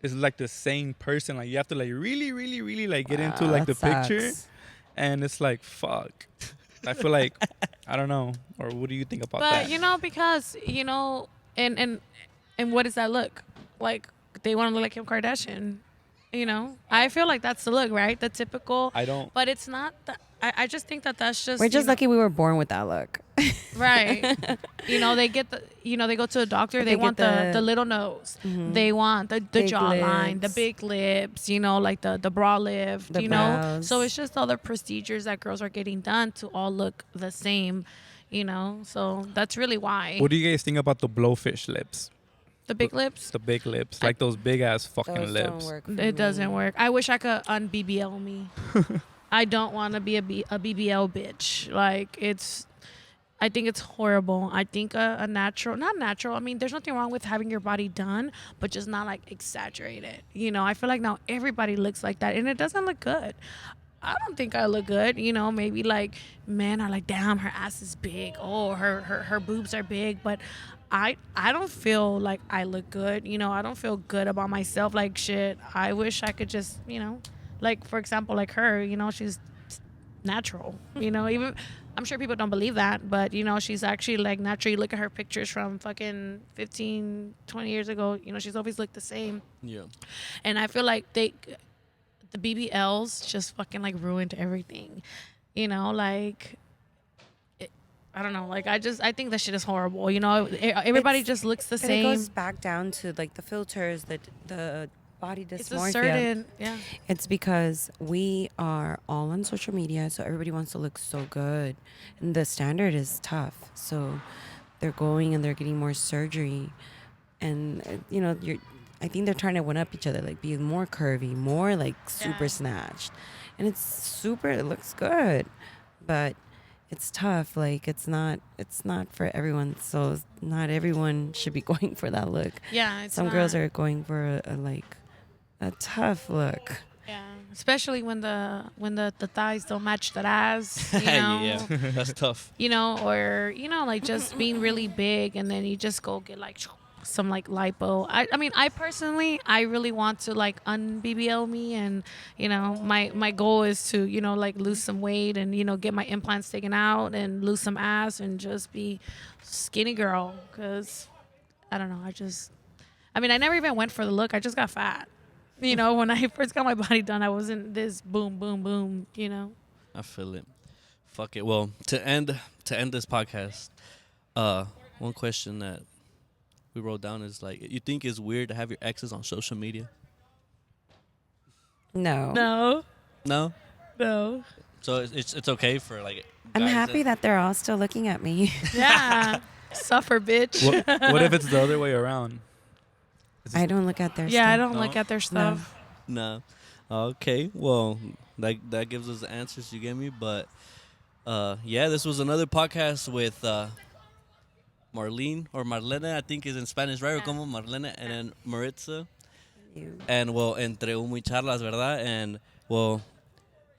It's like the same person. Like you have to like really, really, really like get into like the That picture, sucks. and it's like fuck. I feel like I don't know. Or what do you think about But, that? you know, because, you know, and what does that look? Like, they want to look like Kim Kardashian. You know? I feel like that's the look, right? The typical. I don't. But it's not that. I just think that's just. We're just you know, lucky we were born with that look. Right. You know, they get they go to a doctor, they They want get the little nose. Mhm. They want the Big jawline, the lips. big lips, you know, like the bra lift, The you know? brows. So it's just all the procedures that girls are getting done to all look the same, you know? So that's really why. What do you guys think about the blowfish lips? The big lips, The big lips, like those big ass fucking Those lips. don't work for it doesn't me. work. I wish I could un-BBL me. I don't want to be a BBL bitch. Like, I think it's horrible. I think a natural, not natural. I mean, there's nothing wrong with having your body done, but just not like exaggerated. You know, I feel like now everybody looks like that, and it doesn't look good. I don't think I look good. You know, maybe like men are like, damn, her ass is big. Oh, her boobs are big, but I don't feel like I look good. You know, I don't feel good about myself. Like, shit, I wish I could just, you know, like, for example, like her, you know, she's natural, you know, even I'm sure people don't believe that, but you know, she's actually like natural. You look at her pictures from fucking 15, 20 years ago, you know, she's always looked the same. Yeah. And I feel like the BBLs just fucking like ruined everything, you know, like, I don't know, like, I think that shit is horrible, you know, everybody just looks the And same. it goes back down to like the filters, the body It's a dysmorphia. certain, yeah. It's because we are all on social media, so everybody wants to look so good, and the standard is tough. So they're going and they're getting more surgery, and you know, I think they're trying to one up each other, like be more curvy, more like super Yeah. snatched, and it looks good, but it's tough. Like it's not for everyone. So not everyone should be going for that look. Yeah, it's Some girls not- are going for a tough look. Yeah, especially when the thighs don't match that ass, you know. yeah, that's tough. You know, or you know, like just being really big, and then you just go get like some like lipo. I mean, I personally, I really want to like un-BBL me, and you know, my goal is to, you know, like lose some weight and, you know, get my implants taken out and lose some ass and just be skinny girl. Cause I don't know, I mean, I never even went for the look. I just got fat. You know, when I first got my body done, I wasn't this boom, boom, boom, you know? I feel it. Fuck it. Well, to end this podcast, one question that we wrote down is like, you think it's weird to have your exes on social media? No. No. No. No. So it's okay for like. I'm guys happy that they're all still looking at me. Yeah. Suffer, bitch. What if it's the other way around? I don't look at their Yeah, I stuff. don't look at their stuff. No. Okay. Well, that gives us the answers, you get me? But yeah, this was another podcast with Marlene or Marlene, I think is in Spanish, right? Or como Marlene, and then Maritsa. And well, entre humo y charlas, ¿verdad? And well,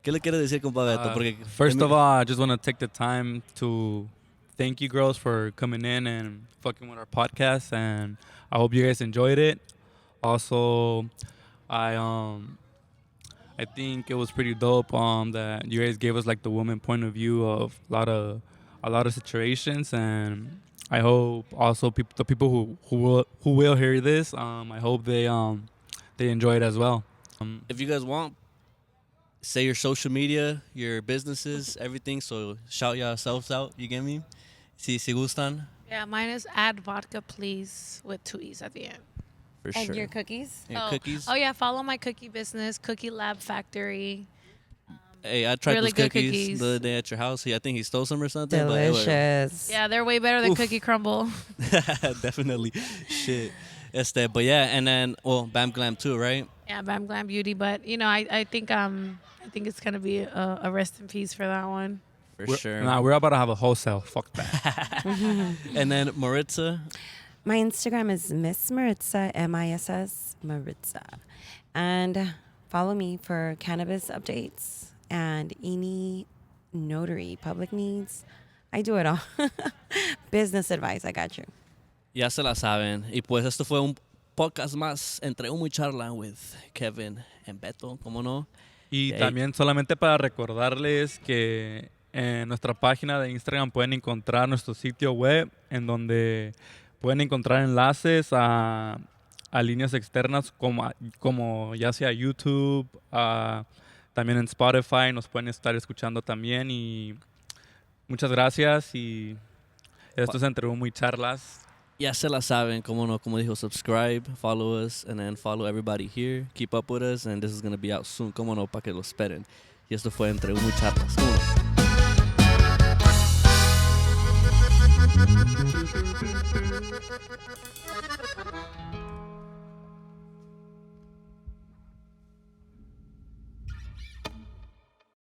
¿qué le quiere decir, compa Beto? Porque First of all, I just want to take the time to thank you girls for coming in and fucking with our podcast, and I hope you guys enjoyed it. Also, I think it was pretty dope that you guys gave us like the woman point of view of a lot of situations, and I hope also the people who will hear this, I hope they enjoy it as well. if you guys want, say your social media, your businesses, everything. So shout yourselves out. You get me? Si gustan. Yeah, mine is add vodka, please, with 2 E's at the end. For And sure. your cookies? Your cookies. Oh, yeah, follow my cookie business, Cookie Lab Factory. Hey, I tried Really those good cookies. the other day at your house. I think he stole some or something. But it was- Delicious. Yeah, they're way better than Cookie Crumble. Definitely. Shit. But yeah, and then Bam Glam too, right? Yeah, Bam Glam Beauty. But, I think it's going to be a rest in peace for that one. For We're- sure. Nah, we're about to have a wholesale. Fuck that. And then Maritza. My Instagram is Miss Maritsa, MISS Maritsa. And follow me for cannabis updates and any notary, public needs. I do it all. Business advice, I got you. Ya se la saben. Y pues esto fue un podcast más entre humo y charla with Kevin and Beto, ¿cómo no? Y Hey. también solamente para recordarles que en nuestra página de Instagram pueden encontrar nuestro sitio web en donde pueden encontrar enlaces a líneas externas como ya sea YouTube, también en Spotify nos pueden estar escuchando también, y muchas gracias, y esto es entre humo y charlas. Ya se la saben, ¿cómo no? Como dijo, subscribe, follow us, and then follow everybody here. Keep up with us, and this is going to be out soon, ¿cómo no? Para que lo esperen. Y esto fue entre humo y charlas, ¿cómo no?